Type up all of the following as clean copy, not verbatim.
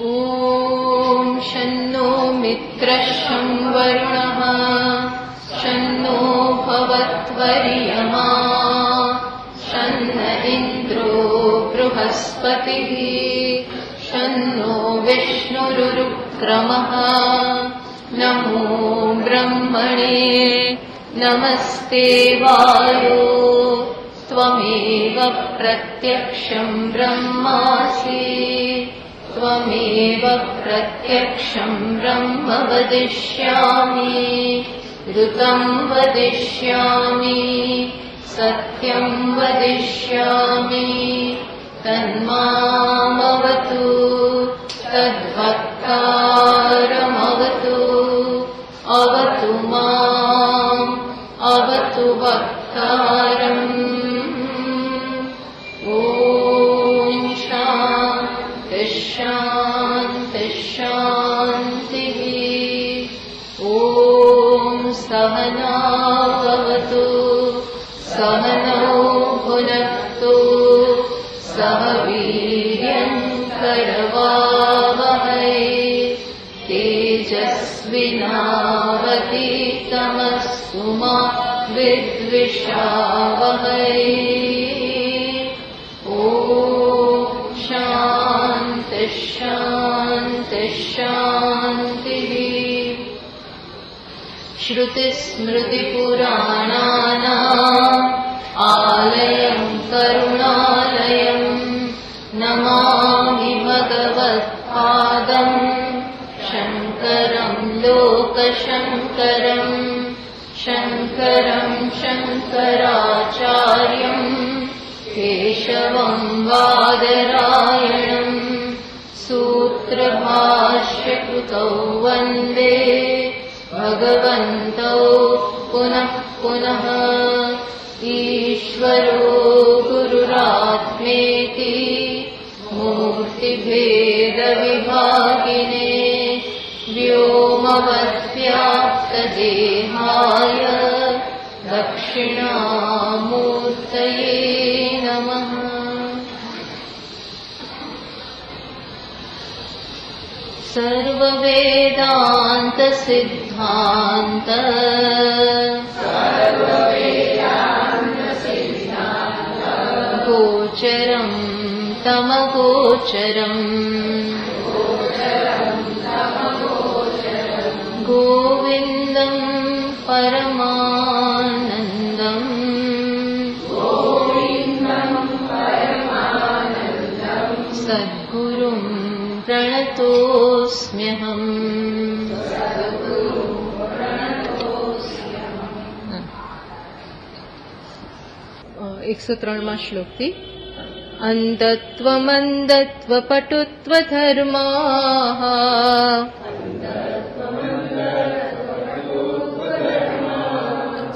ॐ शन्नो मित्रः शं वरुणः शन्नो भवत्वर्यमा शन्न इन्द्रो बृहस्पतिः शन्नो विष्णुरुक्रमः। नमो ब्रह्मणे नमस्ते वायो त्वमेव प्रत्यक्षं ब्रह्मासि त्वमेव प्रत्यक्षं ब्रह्म वदिष्यामि ऋतं वदिष्यामि सत्यं वदिष्यामि तन्मामवतु तद्वक्तारमवतु अवतु माम् अवतु वक्तारम्। ॐ शान्तिः शान्तिः शान्तिः। ॐ सहना भवतु सहनौ भुनक्तु सह वीर्यं करवावहै तेजस्विनावतीतमस्तु मा विद्विषावहै। ॐ शान्तिः शान्तिः शान्तिः। श्रुतिस्मृतिपुराणानाम् आलयं करुणालयं नमामि भगवत्पादं शङ्करं लोकशङ्करं शङ्करं शङ्कराचार्यं केशवं बादरायणं सूत्रभाष्यकृतौ वन्दे भगवन्तौ पुनः पुनः। ईश्वरो गुरुरात्मेति मूर्तिभेदविभागिने व्योमवद्व्याप्तदेहाय दक्षिणामूर्तये नमः। सर्ववेदान्तसिद्धान्त गोचरं तमगोचरम् गोविन्दं परमानन्दम् सद्गुरुं प्रणतोऽस्म्यहम्। 103 श्लोकથી अंधत्वमन्धत्वपटुत्वधर्माः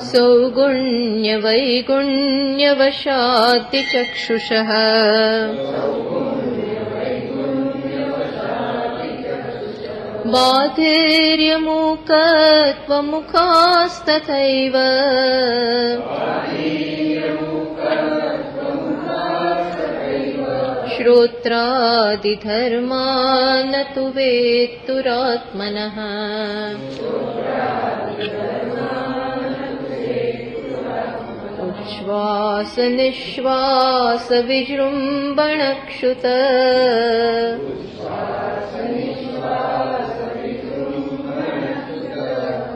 सौगुण्यवैगुण्यवशादिचक्षुषः बाधैर्यमूकत्वमुखास्तथैव श्रोत्रादिधर्मा न तु वेत्तुरात्मनः। उच्छ्वास निश्वास विजृम्भणक्षुत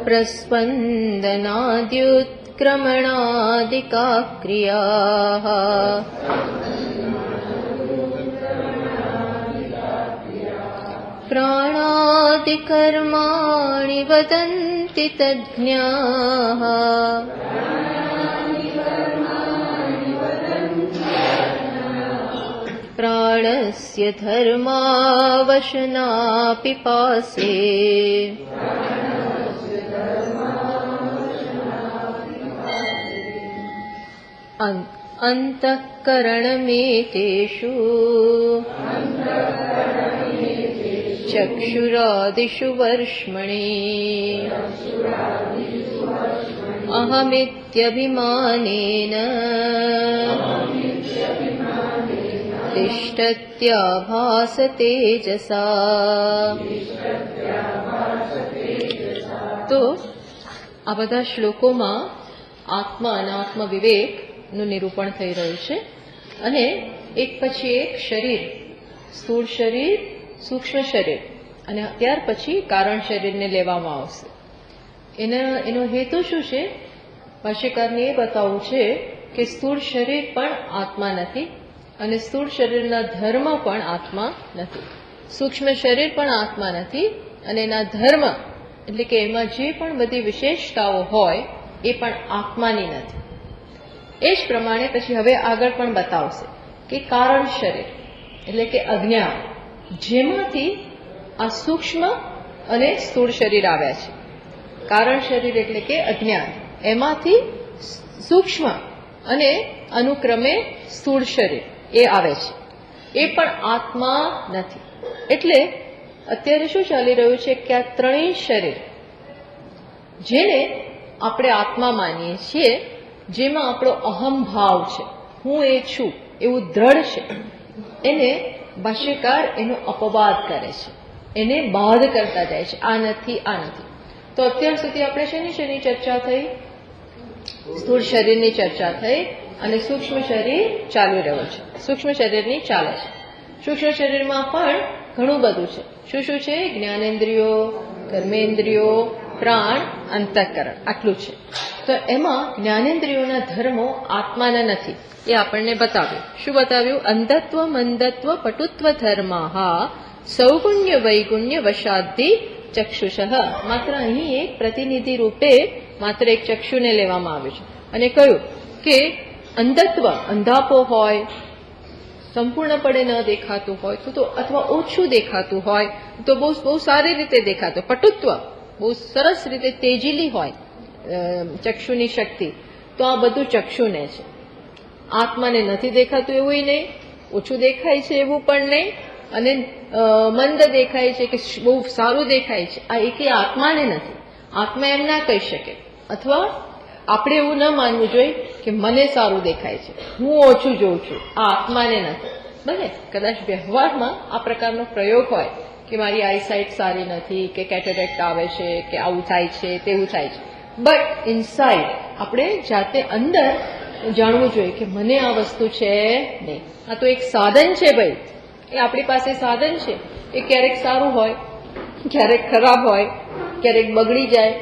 प्रस्पन्दनाद्युत्क्रमणादिका क्रियाः प्राणादिकर्माणि वदन्ति तज्ज्ञाः प्राणस्य धर्मावशनापिपासे अन्तःकरणमेतेषु चक्षुरादिषु वर्ष्मणि अहमित्यभिमानेन तिष्ठत्याभास तेजसा. તો આ બધા શ્લોકોમાં આત્મા અનાત્મ વિવેકનું નિરૂપણ થઈ રહ્યું છે અને એક પછી એક શરીર, સ્થૂળ શરીર, સૂક્ષ્મ શરીર અને ત્યાર પછી કારણ શરીરને લેવામાં આવશે. એનો હેતુ શું છે? ભાષ્યકારને એ બતાવવું છે કે સ્થૂળ શરીર પણ આત્મા નથી અને સ્થૂળ શરીરના ધર્મ પણ આત્મા નથી, સૂક્ષ્મ શરીર પણ આત્મા નથી અને એના ધર્મ એટલે કે એમાં જે પણ બધી વિશેષતાઓ હોય એ પણ આત્માની નથી. એ જ પ્રમાણે પછી હવે આગળ પણ બતાવશે કે કારણ શરીર એટલે કે અજ્ઞાન, જેમાંથી આ સૂક્ષ્મ અને સ્થૂળ શરીર આવ્યા છે. કારણ શરીર એટલે કે અજ્ઞાન, એમાંથી સૂક્ષ્મ અને અનુક્રમે સ્થૂળ શરીર એ આવે છે. એ પણ આત્મા નથી. એટલે અત્યારે શું ચાલી રહ્યું છે કે આ ત્રણેય શરીર જેને આપણે આત્મા માનીએ છીએ, જેમાં આપણો અહમભાવ છે, હું એ છું એવું દ્રઢ છે, એને ભાષ્યકાર એનો અપવાદ કરે છે, એને બાદ કરતા જાય છે. આ નથી, આ નથી. તો અત્યાર સુધી આપણે શેની ચર્ચા થઈ? સ્થૂળ શરીરની ચર્ચા થઈ અને સૂક્ષ્મ શરીર ચાલી રહ્યું છે, સૂક્ષ્મ શરીરની ચાલે છે. સૂક્ષ્મ શરીરમાં પણ ઘણું બધું છે. શું છે? જ્ઞાનેન્દ્રિયો, કર્મેન્દ્રિયો, પ્રાણ, અંતઃકરણ, આટલું છે. તો એમાં જ્ઞાનેન્દ્રિયોના ધર્મો આત્માના નથી, એ આપણને બતાવ્યું. શું બતાવ્યું? અંધત્વ, મંદત્વ, પટુત્વ ધર્મા સૌગુણ્ય વૈગુણ્ય વશાદ્ધિ ચક્ષુષ. માત્ર અહીં એક પ્રતિનિધિ રૂપે માત્ર એક ચક્ષુને લેવામાં આવ્યું છે અને કહ્યું કે અંધત્વ, અંધાપો હોય, સંપૂર્ણપણે ન દેખાતું હોય તો અથવા ઓછું દેખાતું હોય તો બહુ સારી રીતે દેખાતું. પટુત્વ, બહુ સરસ રીતે તેજીલી હોય ચક્ષુની શક્તિ, તો આ બધું ચક્ષુને છે. આત્માને નથી દેખાતું એવું નહીં, ઓછું દેખાય છે એવું પણ નહીં, અને મંદ દેખાય છે કે બહુ સારું દેખાય છે, આ એકે આત્માને નથી. આત્મા એમ ના કહી શકે. અથવા આપણે એવું ન માનવું જોઈએ કે મને સારું દેખાય છે, હું ઓછું જોઉં છું, આ આત્માને નથી. ભલે કદાચ વ્યવહારમાં આ પ્રકારનો પ્રયોગ હોય કે મારી આઈસાઇટ સારી નથી, કે કેટેરેક્ટ આવે છે, કે આવું થાય છે, તેવું થાય છે, બટ ઇનસાઇડ આપણે જાતે અંદર જાણવું જોઈએ કે મને આ વસ્તુ છે નહીં. આ તો એક સાધન છે ભાઈ, એ આપણી પાસે સાધન છે. એ ક્યારેક સારું હોય, ક્યારેક ખરાબ હોય, ક્યારેક બગડી જાય.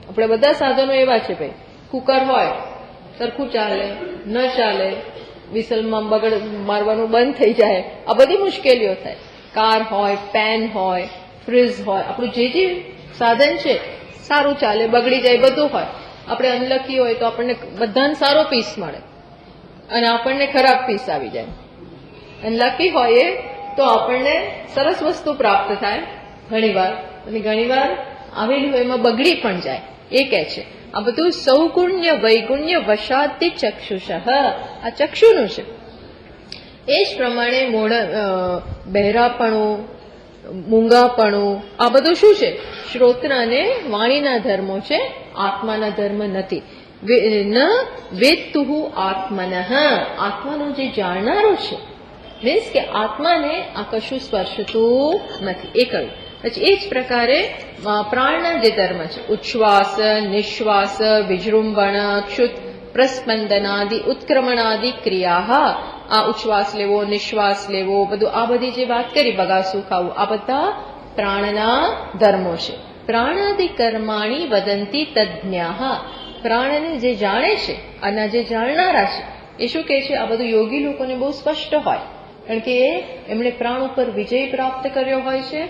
આપણે બધા સાધનો એવા છે ભાઈ. કુકર હોય સરખું ચાલે, ન ચાલે, વિસલમાં મારવાનું બંધ થઈ જાય, આ બધી મુશ્કેલીઓ થાય. કાર હોય, પેન હોય, ફ્રીજ હોય, આપણું જે સાધન છે સારું ચાલે, બગડી જાય, બધું હોય. આપણે અનલકી હોય તો આપણને બધાને સારો પીસ મળે અને આપણને ખરાબ પીસ આવી જાય. અનલકી હોય તો આપણને સરસ વસ્તુ પ્રાપ્ત થાય ઘણીવાર, અને ઘણીવાર આવેલી હોય એમાં બગડી પણ જાય. એ કહે છે આ બધું સૌગુણ્ય વૈગુણ્ય વશાદ્ધિ ચક્ષુષ, આ ચક્ષુનું છે. એ જ પ્રમાણે બહેરાપણું, મૂંગાપણું, આ બધું શું છે? શ્રોત્ર અને વાણીના ધર્મો છે, આત્માના ધર્મ નથી. ન વેત્તુહુ આત્મનઃ, આત્માનો જે જાણનારો છે, મીન્સ કે આત્માને આ કશું સ્પર્શતું નથી, એ કહ્યું. પછી એ જ પ્રકારે પ્રાણના જે ધર્મ છે, ઉચ્છ્વાસ, નિશ્વાસ, વિજૃંભણ, ક્ષુત, પ્રસ્પંદનાદિ, ઉત્ક્રમણાદિ ક્રિયા. આ ઉચ્છ્વાસ લેવો, નિશ્વાસ લેવો, બધું આ બધી જે વાત કરી, બગાસું ખાવું, આ બધા પ્રાણના ધર્મો છે. પ્રાણાદિ કર્માણી વદંતી તજ્ઞાઃ, પ્રાણને જે જાણે છે, આના જે જાણનારા છે, એ શું કહે છે? આ બધું યોગી લોકોને બહુ સ્પષ્ટ હોય, કારણ કે એમણે પ્રાણ ઉપર વિજય પ્રાપ્ત કર્યો હોય છે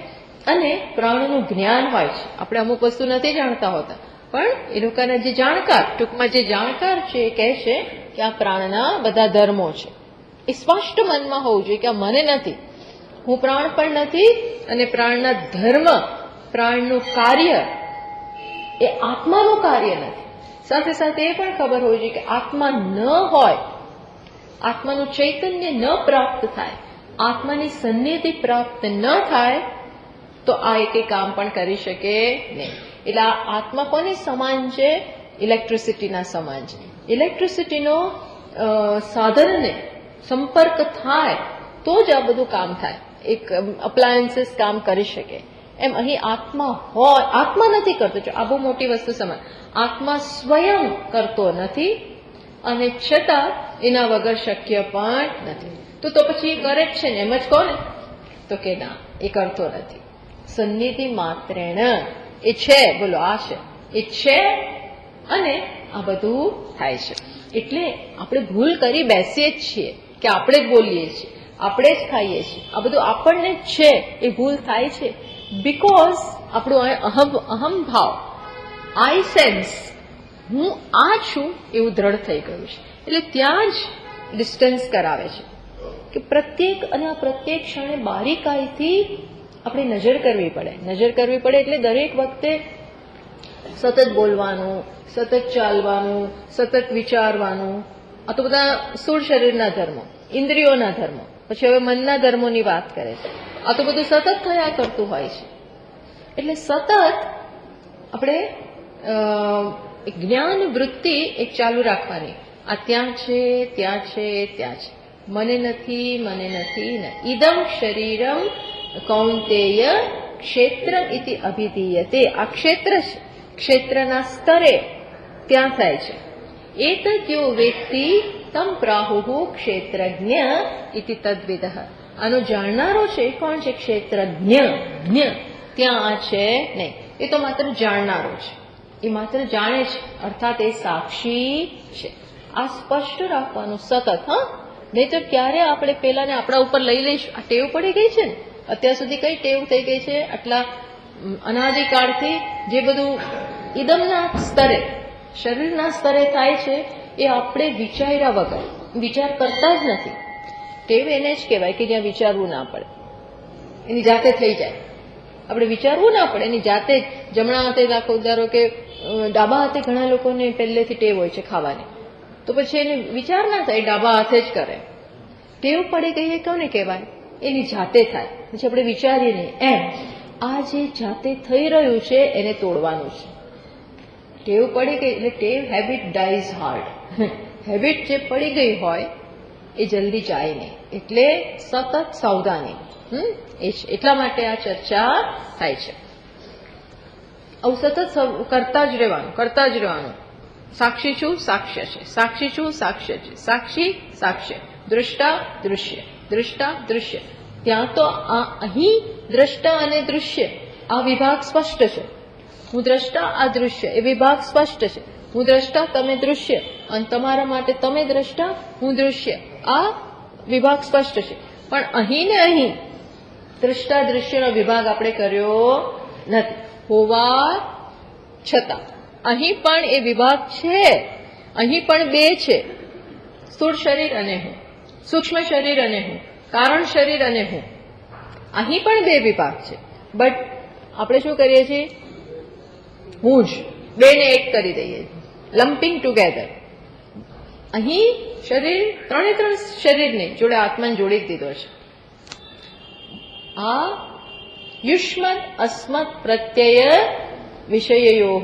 અને પ્રાણનું જ્ઞાન હોય છે. આપણે અમુક વસ્તુ નથી જાણતા હોતા, પણ એ લોકોના જે જાણકાર, ટૂંકમાં જે જાણકાર છે, એ કહે છે કે આ પ્રાણના બધા ધર્મો છે. એ સ્પષ્ટ મનમાં હોવું જોઈએ કે આ મને નથી, હું પ્રાણ પણ નથી, અને પ્રાણના ધર્મ, પ્રાણનું કાર્ય એ આત્માનું કાર્ય નથી. સાથે સાથે એ પણ ખબર હોવી જોઈએ કે આત્મા ન હોય, આત્માનું ચૈતન્ય ન પ્રાપ્ત થાય, આત્માની સન્નિધિ પ્રાપ્ત ન થાય તો આ એક કામ પણ કરી શકે નહીં. એટલે આ આત્મા કોની સમાન છે? ઇલેક્ટ્રિસિટીના સમાન છે. ઇલેક્ટ્રિસિટીનો સાધનને સંપર્ક થાય તો જ આ બધું કામ થાય, એક અપ્લાયન્સીસ કામ કરી શકે. એમ અહીં આત્મા હોય, આત્મા નથી કરતો. જો આ બહુ મોટી વસ્તુ સમજ, આત્મા સ્વયં કરતો નથી અને છતાં એના વગર શક્ય પણ નથી. તો પછી એ કરે જ છે ને, એમ જ કહો ને, તો કે ના, એ કરતો નથી. સન્નિધિ માત્રેણ એ છે, બોલો આ છે, એ છે અને આ બધું થાય છે. એટલે આપણે ભૂલ કરી બેસીએ જ છીએ કે આપણે જ બોલીએ છીએ, આપણે જ ખાઈએ છીએ, આ બધું આપણને જ છે. એ ભૂલ થાય છે બીકોઝ આપણું અહમ ભાવ, આઈ સેન્સ, હું આ છું એવું દ્રઢ થઈ ગયું છે. એટલે ત્યાં જ ડિસ્ટન્સ કરાવે છે કે પ્રત્યેક અને આ પ્રત્યેક ક્ષણે બારીકાઈથી આપણે નજર કરવી પડે. નજર કરવી પડે એટલે દરેક વખતે સતત બોલવાનું, સતત ચાલવાનું, સતત વિચારવાનું. આ તો બધા સ્થૂળ શરીરના ધર્મો, ઇન્દ્રિયોના ધર્મો. પછી હવે મનના ધર્મોની વાત કરે છે. આ તો બધું સતત થયા કરતું હોય છે. એટલે સતત આપણે જ્ઞાન વૃત્તિ એક ચાલુ રાખવાની. આ ત્યાં છે, ત્યાં છે, ત્યાં છે. મને નથી, મને નથી. ઇદમ શરીરમ કૌંતેય ક્ષેત્રમ ઇતિ અભિધીયતે. આ ક્ષેત્ર છે, ક્ષેત્રના સ્તરે ત્યાં થાય છે. એતદ્યો વેત્તિ તમ પ્રાહુઃ ક્ષેત્રજ્ઞ ઇતિ તદ્વિદઃ. આનો જાણનારો છે કોણ છે? ક્ષેત્રજ્ઞ. જ્ઞ ત્યાં આ છે નહીં, એ તો માત્ર જાણનારો છે, એ માત્ર જાણે છે, અર્થાત એ સાક્ષી છે. આ સ્પષ્ટ રાખવાનું સતત. હા, નહીં તો ક્યારે આપણે પેલાને આપણા ઉપર લઈ લઈશું. આ ટેવ પડી ગઈ છે ને, અત્યાર સુધી કઈ ટેવ થઈ ગઈ છે? આટલા અનાદિકાળથી જે બધું ઇદમના સ્તરે, શરીરના સ્તરે થાય છે, એ આપણે વિચાર્યા વગર, વિચાર કરતા જ નથી. ટેવ એને જ કહેવાય કે જ્યાં વિચારવું ના પડે, એની જાતે થઈ જાય. આપણે વિચારવું ના પડે, એની જાતે જ. જમણા હાથે રાખો, ધારો કે ડાબા હાથે ઘણા લોકોને પહેલેથી ટેવ હોય છે ખાવાની, તો પછી એને વિચાર ના થાય, ડાબા હાથે જ કરે. ટેવ પડી ગઈ એ કોને કહેવાય? એની જાતે થાય, પછી આપણે વિચારીએ નહીં. એમ આ જે જાતે થઈ રહ્યું છે એને તોડવાનું છે. ટેવ પડી ગઈ એટલે ટેવ, હેબિટ ડાઈઝ હાર્ડ. હેબિટ જે પડી ગઈ હોય એ જલ્દી જાય નહીં. એટલે સતત સાવધાની. એટલા માટે આ ચર્ચા થાય છે. આવું સતત કરતા જ રહેવાનું, કરતા જ રહેવાનું. સાક્ષી છું, સાક્ષ્ય છે. સાક્ષી છું, સાક્ષ્ય છે. સાક્ષી, સાક્ષ્ય. દ્રષ્ટા, દૃશ્ય. દ્રષ્ટા, દૃશ્ય. ત્યાં તો અહીં દ્રષ્ટા અને દૃશ્ય આ વિભાગ સ્પષ્ટ છે. હું દ્રષ્ટા, આ દૃશ્ય, એ વિભાગ સ્પષ્ટ છે. હું દ્રષ્ટા, તમે દૃશ્ય, અને તમારા માટે તમે દ્રષ્ટા, હું દૃશ્ય, આ વિભાગ સ્પષ્ટ છે. પણ અહીં ને અહીં દ્રષ્ટા દૃશ્યનો વિભાગ આપણે કર્યો નથી. હોવા છતાં અહીં પણ એ વિભાગ છે. અહીં પણ બે છે, સ્થૂળ શરીર અને હું, સૂક્ષ્મ શરીર અને હું, કારણ શરીર અને હું. અહીં પણ બે વિભાગ છે. બટ આપણે શું કરીએ છીએ? હું જ બેને એક કરી દઈએ, લમ્પિંગ ટુગેધર. અહીં શરીર, ત્રણે ત્રણ શરીરને જોડે આત્માને જોડી જ દીધો છે. આ યુષ્મદ અસ્મદ પ્રત્યય વિષયો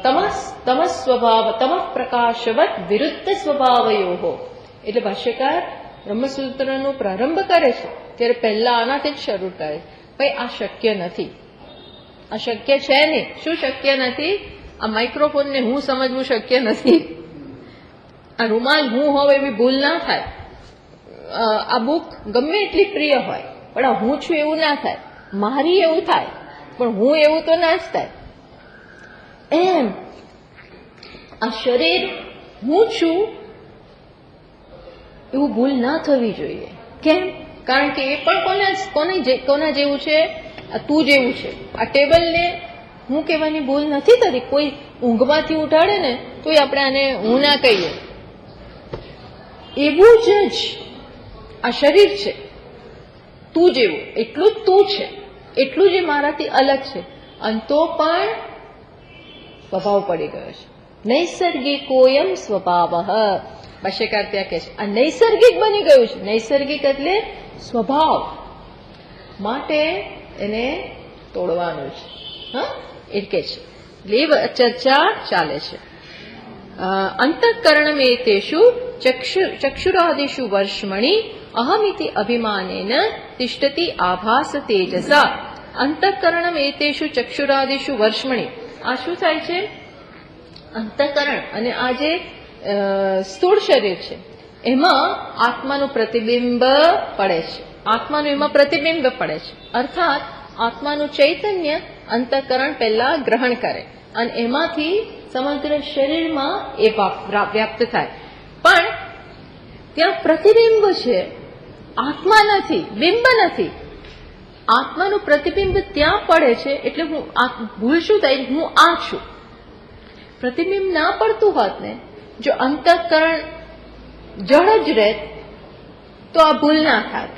તમ સ્વભાવ તમ પ્રકાશવત વિરુદ્ધ સ્વભાવયો. એટલે ભાષ્યકાર બ્રહ્મસૂત્રનો પ્રારંભ કરે છે ત્યારે પહેલા આનાથી જ શરૂ કરે. ભાઈ આ શક્ય નથી, આ શક્ય છે નહીં. શું શક્ય નથી? આ માઇક્રોફોનને હું સમજવું શક્ય નથી. આ રૂમાલ હું હોવ એવી ભૂલ ના થાય. આ બુક ગમે એટલી પ્રિય હોય પણ આ હું છું એવું ના થાય. મારી એવું થાય પણ હું એવું તો ના જ થાય. એમ આ શરીર હું છું એવું ભૂલ ના થવી જોઈએ. કેમ? કારણ કે એ પણ કોના જેવું છે? આ તું જેવું છે. આ ટેબલને હું કહેવાની ભૂલ નથી થતી. કોઈ ઊંઘમાંથી ઉઠાડે ને તોય આપણે આને હું ના કહીએ. એવું જ આ શરીર છે, તું જેવું, એટલું જ તું છે, એટલું જ મારાથી અલગ છે. અને તો પણ સ્વભાવ પડી ગયો છે. નૈસર્ગિકોયમ સ્વભાવ. ભાષ્યકાર ત્યાં કહે છે આ નૈસર્ગિક બની ગયું છે. નૈસર્ગિક એટલે સ્વભાવ, માટે એને તોડવાનું છે. હા, એ કે છે. ચર્ચા ચાલે છે. અંતઃકરણમેતેષુ ચક્ષુરાદિષુ વર્ષમણી અહમિતિ અભિમાનેન તિષ્ઠતિ આભાસ તેજસા અંતઃકરણમ એતેષુ ચક્ષુરાદિષુ વર્ષમણી. આ શું થાય છે? અંતઃકરણ અને આ જે સ્થૂળ શરીર છે એમાં આત્માનું પ્રતિબિંબ પડે છે. આત્માનું એમાં પ્રતિબિંબ પડે છે, અર્થાત આત્માનું ચૈતન્ય અંતઃકરણ પહેલા ગ્રહણ કરે અને એમાંથી સમગ્ર શરીરમાં એ વ્યાપ્ત થાય. પણ ત્યાં પ્રતિબિંબ છે, આત્મા નથી, બિંબ નથી. આત્માનું પ્રતિબિંબ ત્યાં પડે છે એટલે હું ભૂલ શું થાય? હું આ છું. પ્રતિબિંબ ના પડતું હોત ને, જો અંતઃકરણ જળ જ રહેત તો આ ભૂલ ના થાત.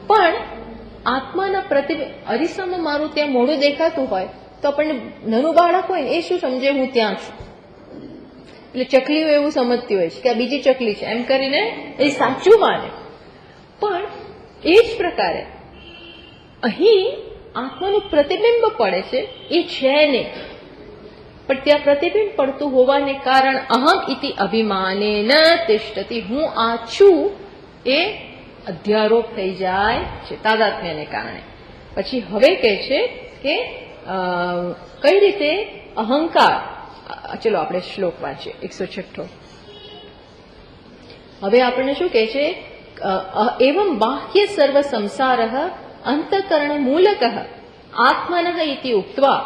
પણ આત્માના પ્રતિબિંબ, અરીસામાં મારું ત્યાં મોઢું દેખાતું હોય તો આપણને નાનું બાળક હોય ને એ શું સમજે? હું ત્યાં છું. એટલે ચકલીઓ એવું સમજતી હોય છે કે આ બીજી ચકલી છે, એમ કરીને એ સાચું માને. પણ એ જ પ્રકારે અહીં આત્માનું પ્રતિબિંબ પડે છે, એ છે નહીં. પણ ત્યાં પ્રતિબિંબ પડતું હોવાને કારણ અહમ ઇતિ અભિમાનેન તિષ્ઠતિ, હું આ છું, એ અધ્યારોપ થઈ જાય છે તાદાત્મ્યને કારણે. પછી હવે કહે છે કે કઈ રીતે અહંકાર. ચલો આપણે શ્લોક વાંચીએ 106. હવે આપણને શું કહે છે? એવં બાહ્ય સર્વ સંસાર અંતઃકરણ મૂલક આત્મન ઇતિ ઉક્ત્વા.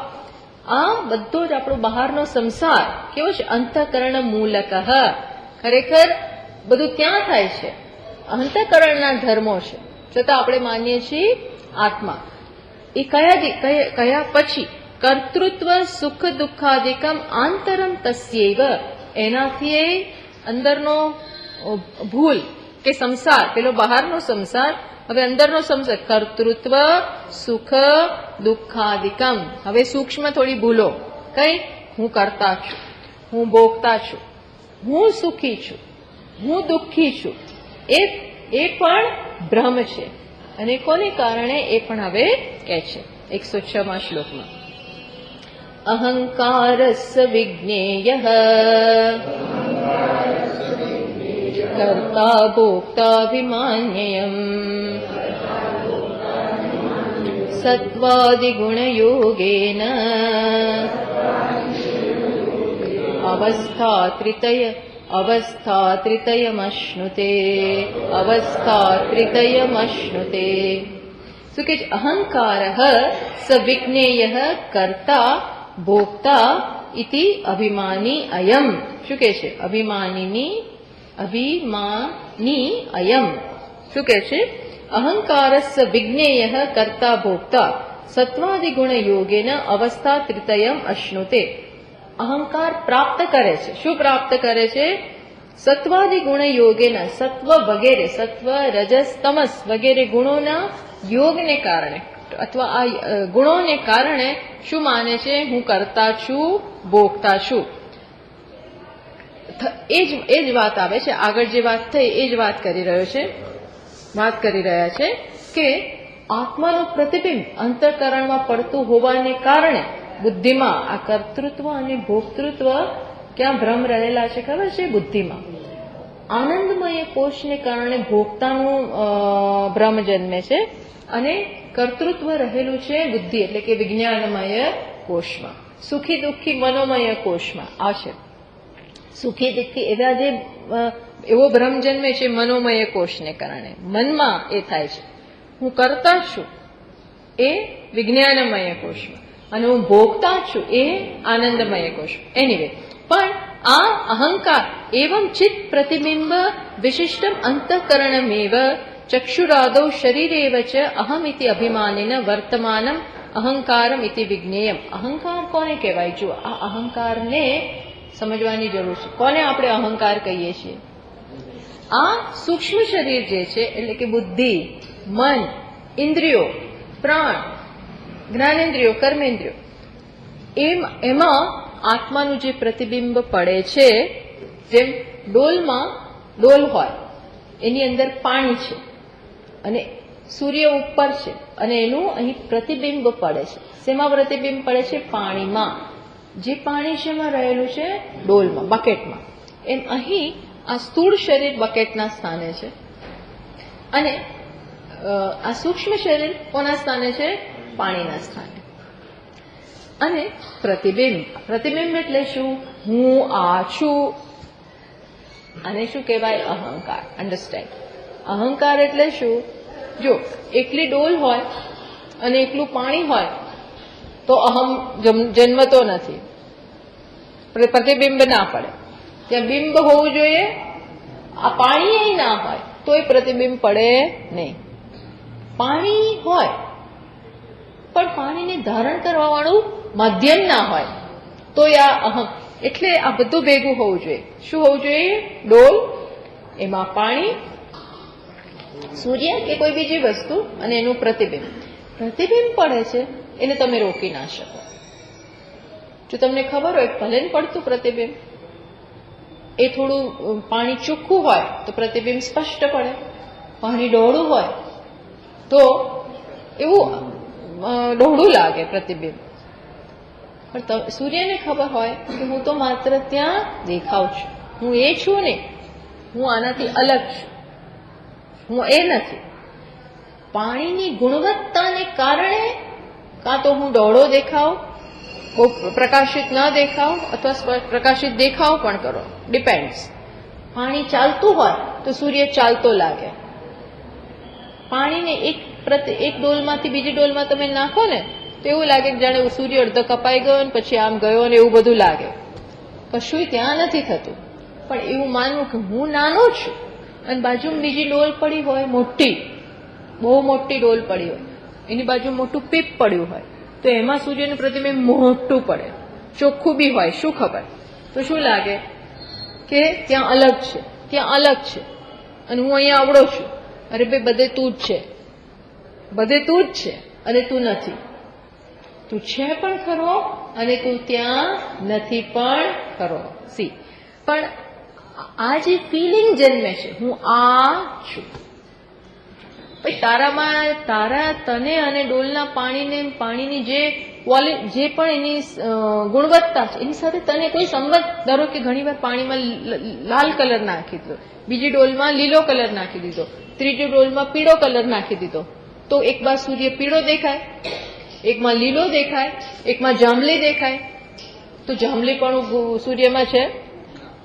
આ બધો જ આપણો બહારનો સંસાર કેવો છે? અંતઃકરણ મૂલક. ખરેખર બધું ત્યાં થાય છે, અંતઃકરણના ધર્મો છે, છતાં આપણે માનીએ છીએ આત્મા. એ કયા પછી? કર્તૃત્વ સુખ દુઃખાદિકમ આંતરમ તસ્યૈવ. એનાથી અંદરનો ભૂલ કે સંસાર, પેલો બહારનો સંસાર, હવે અંદરનો સંસાર. કર્તૃત્વ સુખ દુઃખાદિકમ. હવે સૂક્ષ્મ થોડી ભૂલો. કઈ? હું કરતા છું, હું ભોગતા છું, હું સુખી છું, હું દુઃખી છું. એ પણ ભ્રમ છે. અને કોને કારણે? એ પણ હવે કહે છે 106 શ્લોકમાં. અહંકારસ્સ વિજ્ઞેયઃ કર્તા ભોક્તા વિમાન્યયમ સત્વાદિગુણયોગેન અવસ્થાત્રિતયમશ્નુતે. શું કે છે? અહંકારઃ સવિજ્ઞેયઃ કર્તા ભોક્તા ઇતિ અભિમાની અયમ. શું કે છે? અભિમાની અયમ. શું કે છે? અહંકારસ્સ વિજ્ઞેયઃ કર્તા ભોક્તા સત્વાદિગુણ યોગેન અવસ્થા ત્રિતયમ અશ્નુતે. અહંકાર પ્રાપ્ત કરે છે. શું પ્રાપ્ત કરે છે? સત્વાદિ ગુણ યોગેના, સત્વ વગેરે, સત્વ રજસ તમસ વગેરે ગુણોના યોગને કારણે અથવા આ ગુણોને કારણે શું માને છે? હું કરતા છું, ભોગતા છું. એ જ વાત આવે છે. આગળ જે વાત થઈ એ જ વાત કરી રહ્યા છે કે આત્માનું પ્રતિબિંબ અંતઃકરણમાં પડતું હોવાને કારણે બુદ્ધિમાં આ કર્તૃત્વ અને ભોક્તૃત્વ ક્યાં ભ્રમ રહેલા છે ખબર છે? બુદ્ધિમાં. આનંદમય કોષને કારણે ભોગતાનું ભ્રમ જન્મે છે અને કર્તૃત્વ રહેલું છે બુદ્ધિ એટલે કે વિજ્ઞાનમય કોષમાં. સુખી દુઃખી મનોમય કોષમાં આ છે. સુખી દુઃખી એવા જે એવો ભ્રમ જન્મે છે મનોમય કોષને કારણે. મનમાં એ થાય છે. હું કરતા છું એ વિજ્ઞાનમય કોષમાં અને હું ભોગતા છું એ આનંદમય કોષ. એનીવે, પણ આ અહંકાર એવં ચિત્ત પ્રતિબિંબ વિશિષ્ટમ અંતઃકરણમેવ ચક્ષુરાદૌ શરીરેવ ચ અહમિતિ અભિમાનેન વર્તમાનમ અહંકારમ ઇતિ વિજ્ઞેયમ. અહંકાર કોને કહેવાય? જો આ અહંકારને સમજવાની જરૂર છે. કોને આપણે અહંકાર કહીએ છીએ? આ સૂક્ષ્મ શરીર જે છે એટલે કે બુદ્ધિ, મન, ઇન્દ્રિયો, પ્રાણ, જ્ઞાનેન્દ્રિયો, કર્મેન્દ્રિયો, એમાં આત્માનું જે પ્રતિબિંબ પડે છે, જેમ ડોલ હોય એની અંદર પાણી છે અને સૂર્ય ઉપર છે અને એનું અહીં પ્રતિબિંબ પડે છે. શેમાં પ્રતિબિંબ પડે છે? પાણીમાં. જે પાણી શેમાં રહેલું છે? ડોલમાં, બકેટમાં. એમ અહીં આ સ્થૂળ શરીર બકેટના સ્થાને છે અને આ સૂક્ષ્મ શરીર કોના સ્થાને છે? પાણીના સ્થાને. અને પ્રતિબિંબ, પ્રતિબિંબ એટલે શું? હું આ છું. આને શું કહેવાય? અહંકાર. અન્ડરસ્ટેન્ડ? અહંકાર એટલે શું? જો એકલી ડોલ હોય અને એકલું પાણી હોય તો અહમ જન્મતો નથી, પ્રતિબિંબ ના પડે. ત્યાં બિંબ હોવું જોઈએ. આ પાણી ના હોય તો એ પ્રતિબિંબ પડે નહીં. પાણી હોય પણ પાણીને ધારણ કરવા વાળું માધ્યમ ના હોય તો આ અહમ. એટલે આ બધું ભેગું હોવું જોઈએ. શું હોવું જોઈએ? ડોલ, એમાં પાણી, સૂર્ય કે કોઈ બીજી વસ્તુ અને એનું પ્રતિબિંબ. પ્રતિબિંબ પડે છે એને તમે રોકી ના શકો. જો તમને ખબર હોય ભલે પડતું પ્રતિબિંબ, એ થોડું પાણી ચોખ્ખું હોય તો પ્રતિબિંબ સ્પષ્ટ પડે. પાણી ડોળું હોય તો એવું ડોળું લાગે પ્રતિબિંબ. પણ સૂર્યને ખબર હોય કે હું તો માત્ર ત્યાં દેખાવ છું, હું એ છું ને, હું આનાથી અલગ છું, હું એ નથી. પાણીની ગુણવત્તાને કારણે કાં તો હું ડોળો દેખાવ, બહુ પ્રકાશિત ન દેખાવ, અથવા પ્રકાશિત દેખાવ પણ કરો, ડિપેન્ડ્સ. પાણી ચાલતું હોય તો સૂર્ય ચાલતો લાગે. પાણીને એક ડોલમાંથી બીજી ડોલમાં તમે નાખો ને તો એવું લાગે કે જાણે સૂર્ય અડધો કપાઈ ગયો ને પછી આમ ગયો ને એવું બધું લાગે. કશું ત્યાં નથી થતું. પણ એવું માનવું કે હું નાનો છું અને બાજુમાં બીજી ડોલ પડી હોય મોટી, બહુ મોટી ડોલ પડી હોય, એની બાજુ મોટું પીપ પડ્યું હોય તો એમાં સૂર્યનું પ્રતિબિંબ મોટું પડે, ચોખ્ખું બી હોય. શું ખબર? તો શું લાગે કે ત્યાં અલગ છે, ત્યાં અલગ છે અને હું અહીંયા આવડો છું. અરે ભાઈ, બધે તું જ છે, બધે તું જ છે અને તું નથી. તું છે પણ ખરો અને તું ત્યાં નથી પણ ખરો. સી, પણ આ જે ફિલિંગ જન્મે છે, હું આ છું. પછી તારામાં તને અને ડોલના પાણીની જે પણ એની ગુણવત્તા છે એની સાથે તને કોઈ સંબંધ. ધારો કે ઘણીવાર પાણીમાં લાલ કલર નાખી દીધો, બીજી ડોલમાં લીલો કલર નાખી દીધો, ત્રીજી ડોલમાં પીળો કલર નાખી દીધો, તો એક બાજુ સૂર્ય પીળો દેખાય, એકમાં લીલો દેખાય, એકમાં જાંબલી દેખાય. તો જાંબલીપણું સૂર્યમાં છે,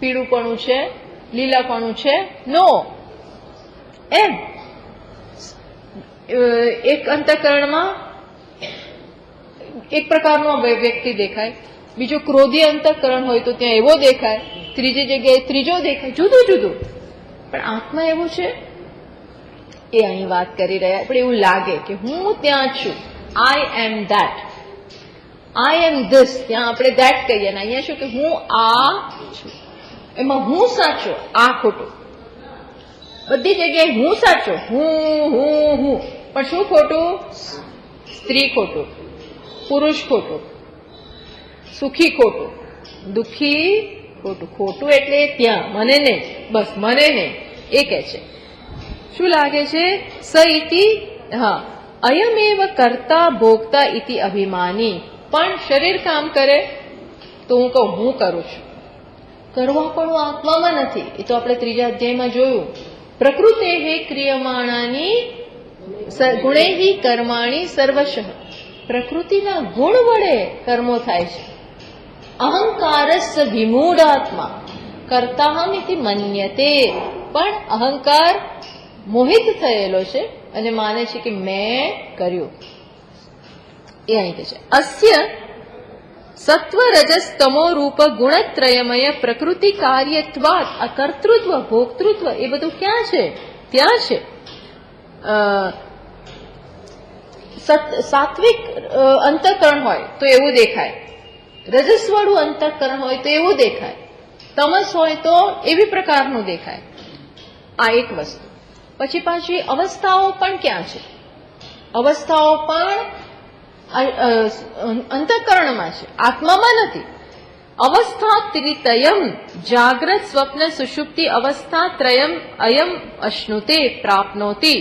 પીળુંપણું છે, લીલાપણું છે? નો. એમ એક અંતઃકરણમાં એક પ્રકારનો વ્યક્તિ દેખાય, બીજો ક્રોધી અંતઃકરણ હોય તો ત્યાં એવો દેખાય, ત્રીજી જગ્યાએ ત્રીજો દેખાય, જુદું જુદું. પણ આત્મા એવું છે એ અહીં વાત કરી રહ્યા. પણ એવું લાગે કે હું ત્યાં છું, આઈ એમ ધેટ, આઈ એમ ધીસ. ત્યાં આપણે ધેટ કહીએ ને અહીંયા શું કે હું આ છું. એમાં હું સાચો, આ ખોટું. બધી જગ્યાએ હું સાચો, હું હું હું. પણ શું ખોટું? સ્ત્રી ખોટું, પુરુષ ખોટું, સુખી ખોટું, દુઃખી ખોટું. ખોટું એટલે ત્યાં, મને નહીં, બસ મને નહીં. એ કે છે શું લાગે છે? સ ઇતિ, હા, અયમેવ કર્તા ભોગતા ઇતિ અભિમાની. પણ શરીર કામ કરે તો હું કહું હું કરું છું. કરવા પણ આત્મામાં નથી. એ તો આપણે ત્રીજા અધ્યાયમાં જોયું. પ્રકૃતે ક્રિયમાણાની ગુણેહી કર્માણી સર્વશઃ. પ્રકૃતિના ગુણ વડે કર્મો થાય છે. અહંકારસ્સ વિમૂઢાત્મા કર્તાહમ ઇતિ મન્યતે. પણ અહંકાર મોહિત થયેલો છે અને માને છે કે મેં કર્યું. એ અહીં કહે છે અસ્ય સત્વ રજસ તમો રૂપ ગુણત્રયમય પ્રકૃતિ કાર્યત્વાત. આ કર્તૃત્વ ભોક્તૃત્વ એ બધું ક્યાં છે? ત્યાં છે. સાત્વિક અંતઃકરણ હોય તો એવું દેખાય, રજસવાળું અંતઃકરણ હોય તો એવું દેખાય, તમસ હોય તો એવી પ્રકારનું દેખાય. આ એક વસ્તુ. પછી પાછી અવસ્થાઓ પણ ક્યાં છે? અવસ્થાઓ પણ અંતઃકરણમાં છે, આત્મામાં નથી. અવસ્થા ત્રિતયમ જાગ્રત સ્વપ્ન સુષુપ્તિ અવસ્થા ત્રયમ અયમ અશ્નુતે પ્રાપ્નોતિ.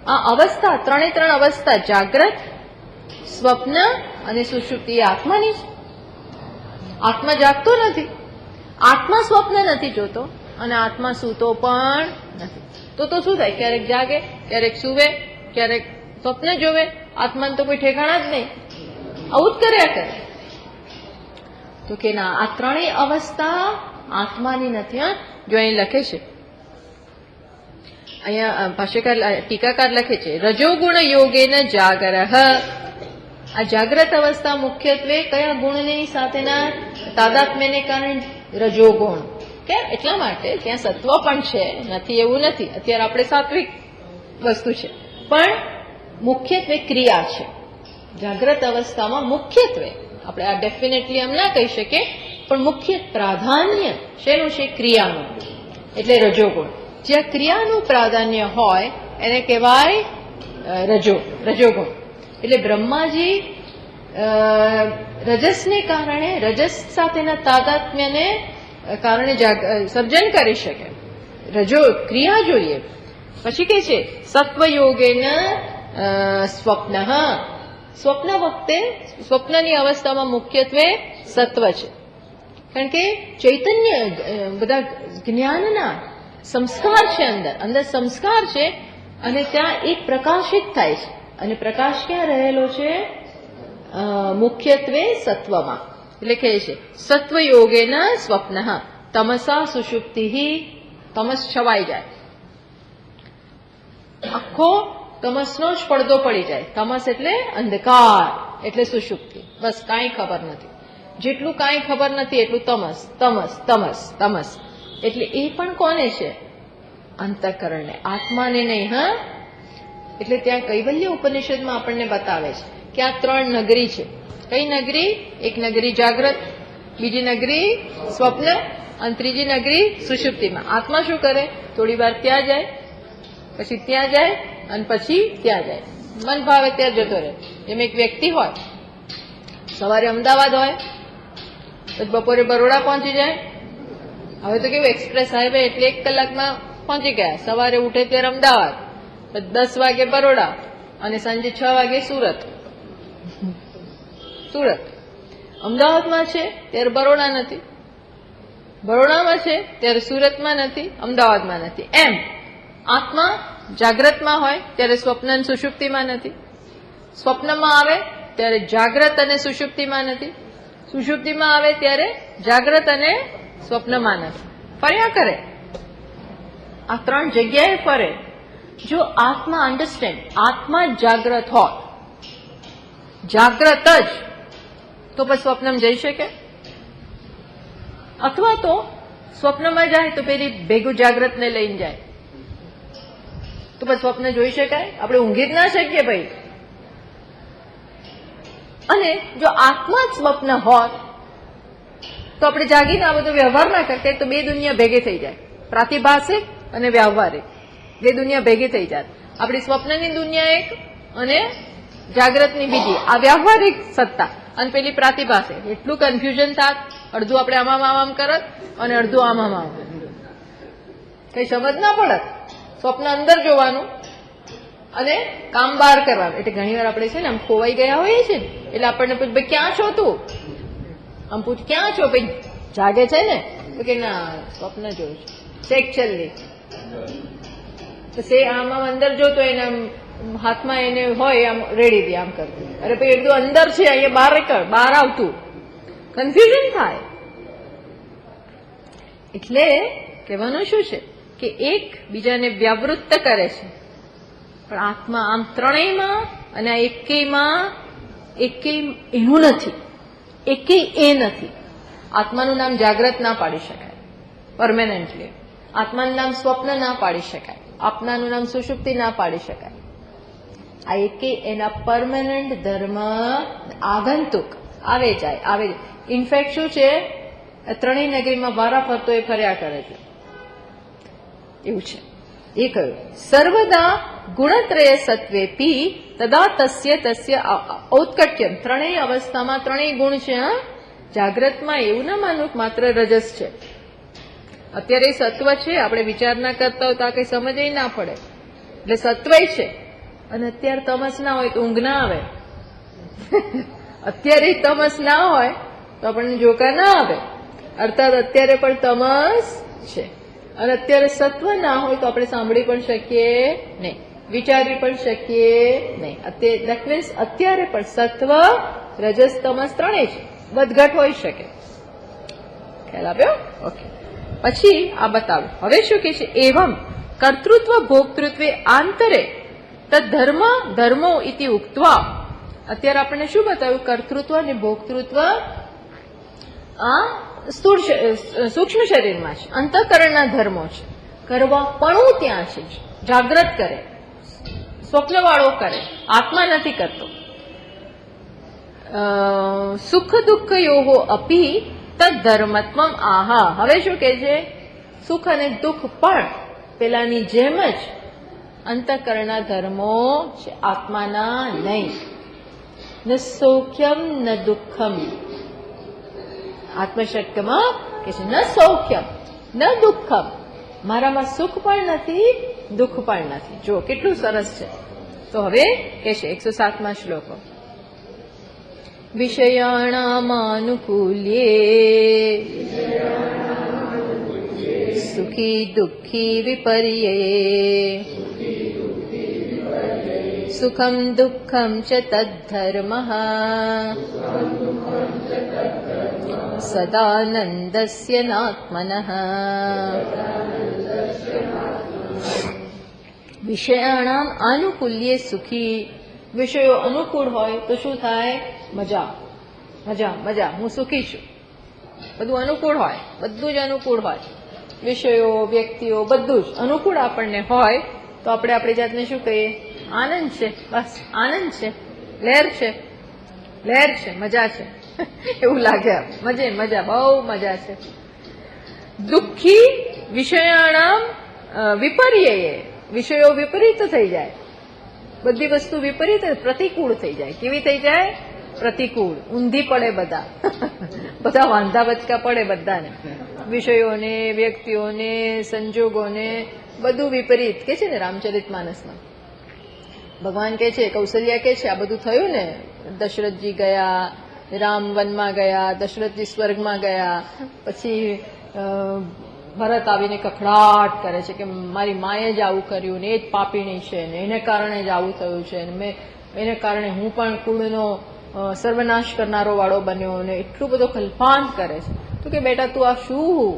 આ અવસ્થા, ત્રણે ત્રણ અવસ્થા, જાગ્રત, સ્વપ્ન અને સુષુપ્તિ એ આત્માની છે. આત્મા જાગતો નથી, આત્મા સ્વપ્ન નથી જોતો, અને આત્મા સૂતો પણ નથી. તો શું થાય? ક્યારેક જાગે, ક્યારેક સૂવે, ક્યારેક સ્વપ્ન જોવે. આત્માને તો કોઈ ઠેકાણા જ નહીં, આવું જ કર્યા કરે. તો કે ના, આ ત્રણેય અવસ્થા આત્માની નથી. હા, જો અહીં લખે છે, અહીંયા ભાષ્યકાર ટીકાકાર લખે છે, રજોગુણ યોગેન જાગરઃ. આ જાગ્રત અવસ્થા મુખ્યત્વે કયા ગુણની સાથેના તાદાત્મ્યને કારણે? રજોગુણ. કેમ? એટલા માટે ત્યાં સત્વ પણ છે, નથી એવું નથી. અત્યારે આપણે સાત્વિક વસ્તુ છે, પણ મુખ્યત્વે ક્રિયા છે. જાગ્રત અવસ્થામાં મુખ્યત્વે, આપણે આ ડેફિનેટલી એમ ના કહી શકીએ, પણ મુખ્ય પ્રાધાન્ય શેનું છે? ક્રિયાનું. એટલે રજોગુણ. જ્યાં ક્રિયાનું પ્રાધાન્ય હોય એને કહેવાય રજોગુણ. એટલે બ્રહ્માજી રજસને કારણે, રજસ સાથેના તાદાત્મ્યને કારણે સર્જન કરી શકે. ક્રિયા જોઈએ. પછી કે છે સત્વયોગેન સ્વપ્ન. સ્વપ્ન વખતે, સ્વપ્નની અવસ્થામાં મુખ્યત્વે સત્વ છે. કારણ કે ચૈતન્ય, બધા જ્ઞાનના સંસ્કાર છે, અંદર સંસ્કાર છે, અને ત્યાં એક પ્રકાશિત થાય છે. અને પ્રકાશ ક્યાં રહેલો છે? મુખ્યત્વે સત્વમાં. એટલે કહે છે સત્વયોગેન સ્વપ્ન. તમસા સુષુપ્તિ. તમસ છવાઈ જાય, આખો તમસનો જ પડદો પડી જાય. તમસ એટલે અંધકાર, એટલે સુષુપ્તિ. બસ કાંઈ ખબર નથી. જેટલું કાંઈ ખબર નથી એટલું તમસ, તમસ, તમસ, તમસ. એટલે એ પણ કોને છે? અંતઃકરણને, આત્માને નહીં. હા, એટલે ત્યાં કૈવલ્ય ઉપનિષદમાં આપણને બતાવે છે કે આ ત્રણ નગરી છે. કઈ નગરી? એક નગરી જાગ્રત, બીજી નગરી સ્વપ્ન, અને ત્રીજી નગરી સુષુપ્તિમાં. આત્મા શું કરે? થોડી વાર ત્યાં જાય, પછી ત્યાં જાય, અને પછી ત્યાં જાય. મન ભાવે ત્યાં જતો રહે. જેમ એક વ્યક્તિ હોય, સવારે અમદાવાદ હોય, પછી બપોરે બરોડા પહોંચી જાય. હવે તો કેવું, એક્સપ્રેસ હાઈવે એટલે 1 કલાકમાં પહોંચી ગયા. સવારે ઉઠે ત્યારે અમદાવાદ, પછી 10 વાગે બરોડા, અને સાંજે 6 વાગે સુરત. અમદાવાદમાં છે ત્યારે બરોડા નથી, બરોડામાં છે ત્યારે સુરતમાં નથી, અમદાવાદમાં નથી. એમ આત્મા જાગ્રતમાં હોય ત્યારે સ્વપ્ન અને સુષુપ્તિમાં નથી, સ્વપ્નમાં આવે ત્યારે જાગ્રત અને સુષુપ્તિમાં નથી, સુષુપ્તિમાં આવે ત્યારે જાગ્રત અને સ્વપ્નમાં નથી. ફર્યા કરે, આ ત્રણ જગ્યાએ ફરે. જો આત્મા અન્ડરસ્ટેન્ડ, આત્મા જાગ્રત હોય, જાગ્રત જ, તો પછી સ્વપ્નમાં જઈ શકે? અથવા તો સ્વપ્નમાં જાય તો પેલી ભેગું જાગ્રતને લઈને જાય, તો પછી સ્વપ્ન જોઈ શકાય? આપણે ઊંઘી જ ના શકીએ ભાઈ. અને જો આત્મા જ સ્વપ્ન હોત તો આપણે જાગીને આ બધો વ્યવહાર ના કરતા, તો બે દુનિયા ભેગી થઈ જાય, પ્રાતિભાષિક અને વ્યવહારિક. બે દુનિયા ભેગી થઈ જાય. આપણી સ્વપ્નની દુનિયા એક અને જાગ્રતની બીજી, આ વ્યવહારિક સત્તા, અને પેલી પ્રાતિભાષિક. એટલું કન્ફ્યુઝન થાત, અડધું આપણે આમ કરત અને અડધું આમ. કઈ સમજ ના પડત. સ્વપ્ન અંદર જોવાનું અને કામ બહાર કરવાનું. એટલે ઘણી વાર આપણે છે ને આમ ખોવાઈ ગયા હોઈએ છીએ, એટલે આપણને પૂછ, ભાઈ ક્યાં છો તું? આમ પૂછ, ક્યાં છો? ભાઈ જાગે છે ને? તો કે ના, સ્વપ્ન જોયું છે. સેક્ચ્યુઅલી આમ અંદર જોતો, એને હાથમાં એને હોય આમ રેડી દે, આમ કરતું. અરે ભાઈ એકદમ અંદર છે, અહીંયા બહાર આવતું, કન્ફ્યુઝન થાય. એટલે કહેવાનું શું છે કે એક બીજાને વ્યાવૃત્ત કરે છે, પણ આત્મા આમ ત્રણેયમાં અને આ એકેય એનું નથી, એકેય એ નથી. આત્માનું નામ જાગ્રત ના પાડી શકાય પરમેનન્ટલી, આત્માનું નામ સ્વપ્ન ના પાડી શકાય, આત્માનું નામ સુષુપ્તિ ના પાડી શકાય. આ એકેય એના પરમેનન્ટ ધર્મ આગંતુક આવે જાય. ઇનફેક્ટ શું છે, ત્રણેય નગરીમાં વારા ફરતો એ ફર્યા કરે છે, એવું છે. એ કહ્યું સર્વદા ગુણત્રય સત્વેપી તદા તસ્ય ઔત્કટ્યમ. ત્રણેય અવસ્થામાં ત્રણેય ગુણ છે. હા, જાગ્રતમાં એવું ના માનવું માત્ર રજસ છે. અત્યારે સત્વ છે, આપણે વિચાર ના કરતા હોય તો આ કઈ સમજ ના પડે. એટલે સત્વય છે, અને અત્યારે તમસ ના હોય તો ઊંઘ ના આવે. અત્યારે તમસ ના હોય તો આપણને જોકા ના આવે. અર્થાત અત્યારે પણ તમસ છે. અને અત્યારે સત્વ ના હોય તો આપણે સાંભળી પણ શકીએ નહીં, વિચારી પણ શકીએ નહીં. દેટ મીન્સ અત્યારે પણ સત્વ રજસ તમસ ત્રણેય જ વધઘટ હોઈ શકે. ખ્યાલ આવ્યો? ઓકે. પછી આ બતાવ્યું. હવે શું કે છે? એવમ કર્તૃત્વ ભોક્તૃત્વે આંતરે તદ્ધર્મ ધર્મો ઇતિ ઉક્ત્વા. અત્યારે આપણને શું બતાવ્યું? કર્તૃત્વ અને ભોક્તૃત્વ આ સ્થૂળ સૂક્ષ્મ શરીરમાં છે, અંતઃકરણના ધર્મો છે. કરવા પણ ત્યાં છે, જાગ્રત કરે, સ્વપ્નવાળો કરે, આત્મા નથી કરતો. સુખ દુઃખ યોહો અપી તદ્ધર્મત્વ આહા. હવે શું કે છે? સુખ અને દુઃખ પણ પેલાની જેમ જ અંતઃકરણના ધર્મો છે, આત્માના નહીં. ન સૌખ્યમ ન દુઃખમ. આત્મશક્તિમાં કે છે ન સૌખ્યમ ન દુઃખમ. મારામાં સુખ પણ નથી, દુઃખ પણ નથી. જો કેટલું સરસ છે. તો હવે કે છે 107મા શ્લોક. વિષયાણામાનુકૂલ્યે સુખી દુઃખી વિપર્યયે સુખમ દુઃખમ ચ તદ્ધર્મઃ સદાનંદસ્ય નાત્મનઃ. વિષયાણામ આનુકૂલ્યે સુખી. વિષયો અનુકૂળ હોય તો શું થાય? મજા મજા મજા. હું સુખી છું. બધું અનુકૂળ હોય, બધું જ અનુકૂળ હોય. વિષયો, વ્યક્તિઓ બધું જ અનુકૂળ આપણને હોય તો આપણે આપણી જાતને શું કહીએ? આનંદ છે, બસ આનંદ છે, લહેર છે, લહેર છે, મજા છે એવું લાગે. મજે મજા, બહુ મજા છે. દુઃખી વિષયાણામ વિપર્યયે. વિષયો વિપરીત થઈ જાય, બધી વસ્તુ વિપરીત પ્રતિકૂળ થઈ જાય. કેવી થઈ જાય? પ્રતિકૂળ. ઊંધી પડે બધા બધા વાંધા બચકા પડે બધાને. વિષયોને, વ્યક્તિઓને, સંજોગોને બધું વિપરીત કે છે ને રામચરિત માનસમાં. ભગવાન કે છે, કૌશલ્યા કે છે, આ બધું થયું ને, દશરથજી ગયા, રામ વનમાં ગયા, દશરથજી સ્વર્ગમાં ગયા, પછી ભરત આવીને કખડાટ કરે છે કે મારી માએ જ આવું કર્યું ને, એ જ પાપીણી છે ને, એને કારણે જ આવું થયું છે ને, એને કારણે હું પણ કુળનો સર્વનાશ કરનારો વાળો બન્યો ને, એટલું બધો કલ્પાંત કરે છે. તો કે બેટા તું આ શું,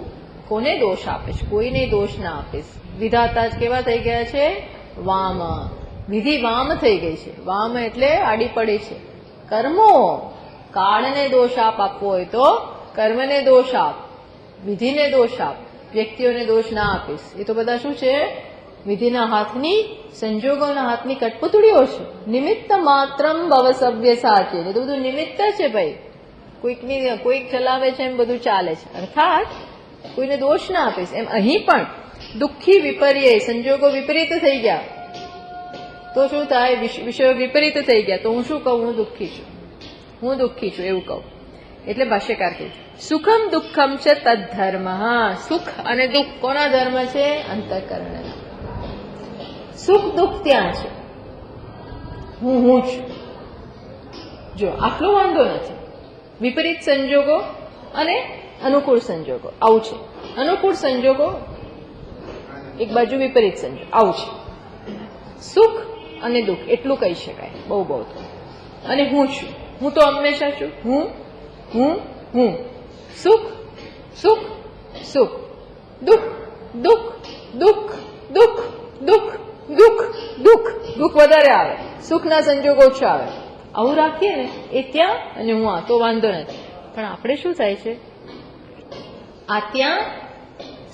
કોને દોષ આપીશ? કોઈને દોષ ના આપીશ. વિધાતા જ કેવા થઈ ગયા છે? વામ. વિધિ વામ થઈ ગઈ છે. વામ એટલે આડી પડી છે. કર્મો. કાળને દોષ આપવો હોય તો કર્મને દોષ આપ, વિધિને દોષ આપ, વ્યક્તિઓને દોષ ના આપીશ. એ તો બધા શું છે? વિધિના હાથની, સંજોગોના હાથની કઠપુતળીઓ છે. નિમિત્ત માત્રમ ભવ સભ્ય સાચે. એ તો બધું નિમિત્ત છે ભાઈ. કોઈક ચલાવે છે એમ બધું ચાલે છે. અર્થાત કોઈને દોષ ના આપીશ. એમ અહીં પણ દુઃખી વિપર્ય, સંજોગો વિપરીત થઈ ગયા તો શું થાય? વિષયો વિપરીત થઈ ગયા તો હું શું કહું? હું દુઃખી છું, હું દુઃખી છું એવું કહું. એટલે ભાષ્યકાર કહે સુખમ દુઃખમ છે તદ્ધર્મ. સુખ અને દુઃખ કોના ધર્મ છે? અંતઃકરણના. સુખ દુઃખ ત્યાં છે, હું છું. જો આટલો વાંધો નથી. વિપરીત સંજોગો અને અનુકૂળ સંજોગો આવું છે. અનુકૂળ સંજોગો એક બાજુ, વિપરીત સંજોગ આવું છે. સુખ અને દુઃખ એટલું કહી શકાય બહુ બહુ. અને હું છું, હું તો હંમેશા છું. હું હું હું. સુખ સુખ સુખ, દુઃખ દુઃખ દુઃખ દુઃખ દુઃખ દુઃખ દુઃખ દુઃખ વધારે આવે, સુખના સંજોગો ઓછા આવે. આવું રાખીએ ને એ ત્યાં અને હું આ, તો વાંધો નથી. પણ આપણે શું થાય છે? આ ત્યાં,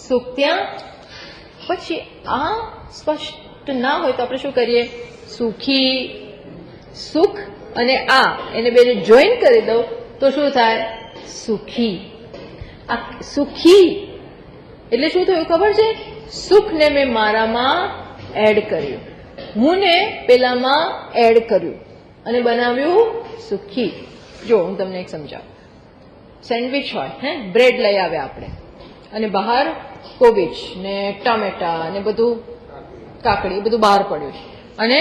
સુખ ત્યાં, પછી આ સ્પષ્ટ ના હોય તો આપણે શું કરીએ? સુખી, સુખ અને આ એને બેને જોઈન કરી દઉં તો શું થાય? સુખી. આ સુખી એટલે શું થયું ખબર છે? સુખને મેં મારામાં એડ કર્યું, હું ને પેલામાં એડ કર્યું અને બનાવ્યું સુખી. જો હું તમને એક સમજાવું. સેન્ડવિચ હોય, બ્રેડ લઈ આવ્યા આપણે અને બહાર કોબીજ ને ટામેટા ને બધું, કાકડી બધું બહાર પડ્યું છે અને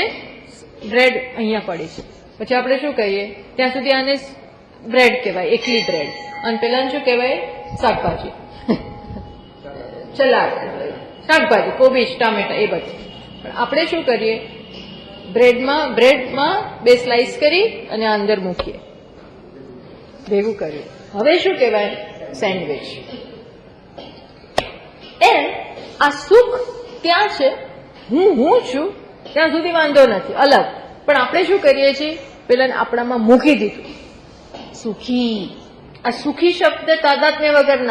બ્રેડ અહીંયા પડી છે. પછી આપણે શું કહીએ? ત્યાં સુધી આને બ્રેડ કહેવાય, એકલી બ્રેડ. અને પેલાને શું કહેવાય? શાકભાજી, સલાડ. શાકભાજી, કોબીજ, ટામેટા એ બધું. પણ આપણે શું કરીએ, બ્રેડમાં 2 સ્લાઇસ કરી અને અંદર મૂકીએ, ભેગું કરીએ. હવે શું કહેવાય? સેન્ડવિચ. એમ આ સુખ ત્યાં છે, હું છું ત્યાં સુધી વાંધો નથી, અલગ. પણ આપણે શું કરીએ છીએ, પેલા આપણામાં મૂકી દીધું સુખી. આ સુખી શબ્દ તાદાત્મ્ય વગર ન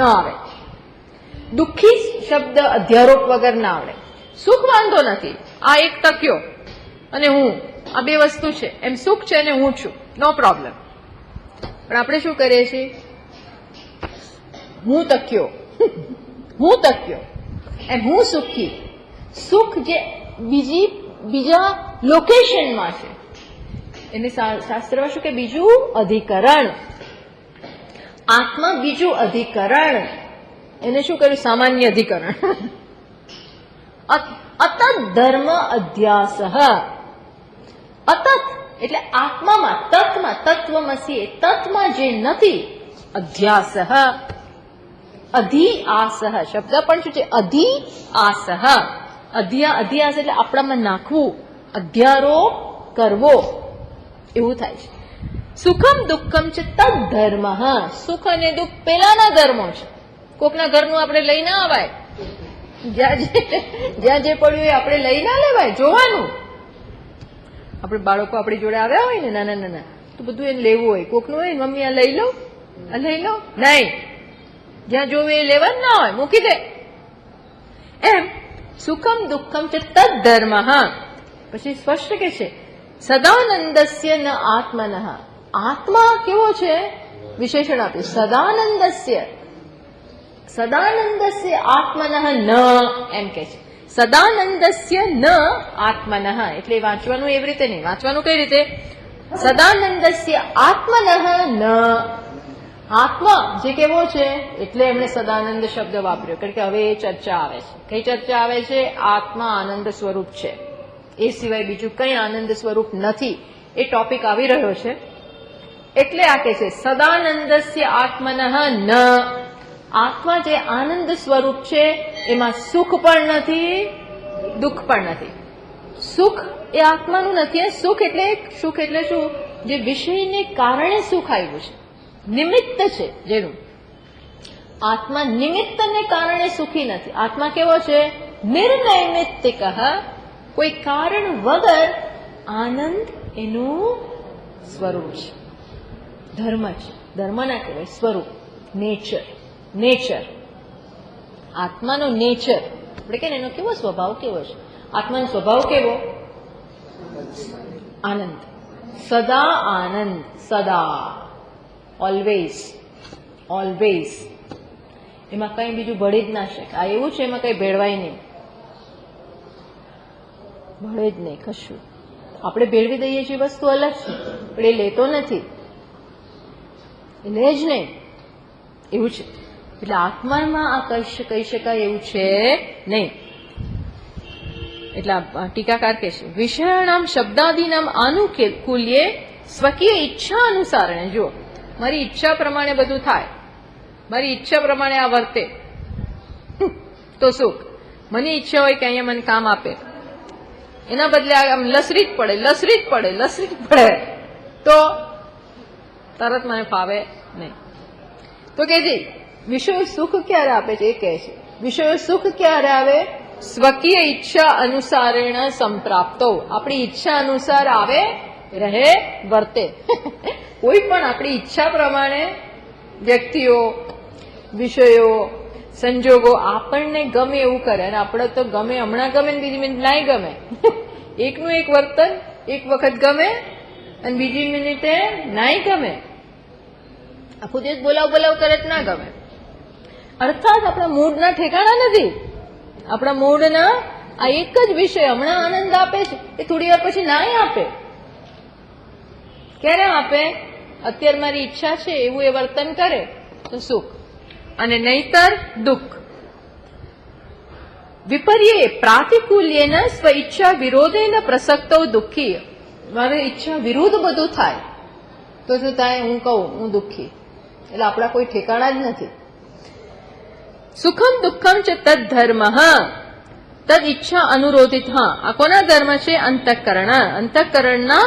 આવે. દુઃખી શબ્દ અધ્યારોપ વગર ના આવડે. સુખ વાંધો નથી, આ એક તક્યો અને હું, આ 2 વસ્તુ છે, એમ સુખ છે અને હું છું, નો પ્રોબ્લેમ. પણ આપણે શું કરીએ છીએ, હું તક્યો એમ હું સુખી. સુખ જે બીજા લોકેશનમાં છે એને શાસ્ત્રમાં શું કે બીજું અધિકરણ. આત્મા બીજું અધિકરણ, એને શું કર્યું? સામાન્ય અધિકરણ. અતત ધર્મ અધ્યાસ. અતત એટલે આત્મામાં, તત્વમસી, તત્માં જે નથી, અધ્યાસ. અધિઆસ શબ્દ પણ શું છે? અધિઆસ. અધિઆસ એટલે આપણામાં નાખવું, અધ્યારોપ કરવો, એવું થાય છે. સુખમ દુઃખમ છે તદ ધર્મ. સુખ અને દુઃખ પેલાના ધર્મો છે. કોકના ઘરનું આપણે લઈ ના આવાય, જ્યાં જે પડ્યું એ આપણે લઈ ના લેવાય, જોવાનું. આપણે બાળકો આપણી જોડે આવ્યા હોય ને, નાના તો બધું એને લેવું હોય. કોકનું હોય મમ્મી આ લઈ લો, નહીં, જ્યાં જોવું એ લેવા જ ના હોય, મૂકી દે. એમ સુખમ દુઃખમ છે તદ ધર્મ. પછી સ્પષ્ટ કે છે સદાનંદસ્ય ન આત્મન. આત્મા કેવો છે? વિશેષણ આપ્યું, સદાનંદસ્ય આત્મન ન, એમ કે છે. સદાનંદસ્ય ન આત્મન, એટલે વાંચવાનું એવી રીતે નહીં. વાંચવાનું કઈ રીતે? સદાનંદસ્ય આત્મન ન. આત્મા જે કેવો છે એટલે એમણે સદાનંદ શબ્દ વાપર્યો, કારણ કે હવે એ ચર્ચા આવે છે. કઈ ચર્ચા આવે છે? આત્મા આનંદ સ્વરૂપ છે, એ સિવાય બીજું કઈ આનંદ સ્વરૂપ નથી, એ ટોપિક આવી રહ્યો છે. એટલે આ કે છે સદાનંદસ્ય આત્મન ન. આત્મા જે આનંદ સ્વરૂપ છે એમાં સુખ પણ નથી, દુઃખ પણ નથી. સુખ એ આત્માનું નથી. સુખ એટલે શું? જે વિષયને કારણે સુખ આવ્યું છે, નિમિત્ત છે જેનું. આત્મા નિમિત્તને કારણે સુખી નથી. આત્મા કેવો છે? નિર્નૈમિત્તિક. કોઈ કારણ વગર આનંદ એનું સ્વરૂપ છે, ધર્મ છે. ધર્મ ના કહેવાય, સ્વરૂપ, નેચર. આત્માનો નેચર આપણે કે એનો કેવો સ્વભાવ કેવો છે? આત્માનો સ્વભાવ કેવો? આનંદ. સદા આનંદ, સદા, ઓલવેઝ. એમાં કઈ બીજું ભળી જ ના શકે. આ એવું છે એમાં કઈ ભેળવાય નહીં, ભળે જ નહીં કશું. આપણે ભેળવી દઈએ છીએ વસ્તુ અલગ છે, પણ એ લેતો નથી, લે જ નહીં, એવું છે. એટલે આત્મામાં આ કહી શકાય એવું છે નહીં. એટલે ટીકાકાર કે છે વિષયાણામ શબ્દાદિનામ આનુકૂલ્યે સ્વકીય ઈચ્છા અનુસારણે. જો મારી ઈચ્છા પ્રમાણે બધું થાય, મારી ઈચ્છા પ્રમાણે આ વર્તે તો સુખ. મને ઈચ્છા હોય કે અહીંયા મને કામ આપે, એના બદલે આમ લસરી જ પડે તો તરત મને ફાવે નહીં. તો કે જી વિષયો સુખ ક્યારે આપે છે? એ કહે છે વિષયો સુખ ક્યારે આવે? સ્વકીય ઈચ્છા અનુસારેણ સંપ્રાપ્તો. આપણી ઈચ્છા અનુસાર આવે, રહે, વર્તે. કોઈ પણ આપણી ઈચ્છા પ્રમાણે વ્યક્તિઓ, વિષયો, સંજોગો આપણને ગમે એવું કરે, અને આપણે તો ગમે હમણાં ગમે ને બીજી મિનિટ નાય ગમે. એકનું એક વર્તન એક વખત ગમે અને બીજી મિનિટે નાય ગમે. આખું દિવસ બોલાવ કરે જ ના ગમે. અર્થાત આપણા મૂડના ઠેકાણા નથી. આપણા મૂડના આ એક જ વિષય હમણાં આનંદ આપે છે, એ થોડી વાર પછી નાય આપે. ક્યારે આપે? અત્યારે મારી ઈચ્છા છે એવું એ વર્તન કરે તો સુખ, અને નહીતર દુઃખ. વિપર્યે પ્રાતિકૂલ્યેન સ્વ ઈચ્છા વિરોધેન પ્રસક્તો દુઃખી. મારી ઈચ્છા વિરુદ્ધ બધું થાય તો શું થાય? હું કહું હું દુઃખી. એટલે આપણા કોઈ ઠેકાણા જ નથી. સુખમ દુઃખમ ચ તદ ધર્મ તદ ઈચ્છા અનુરોધિત. હા, આ કોના ધર્મ છે? અંતઃકરણ. અંતઃકરણના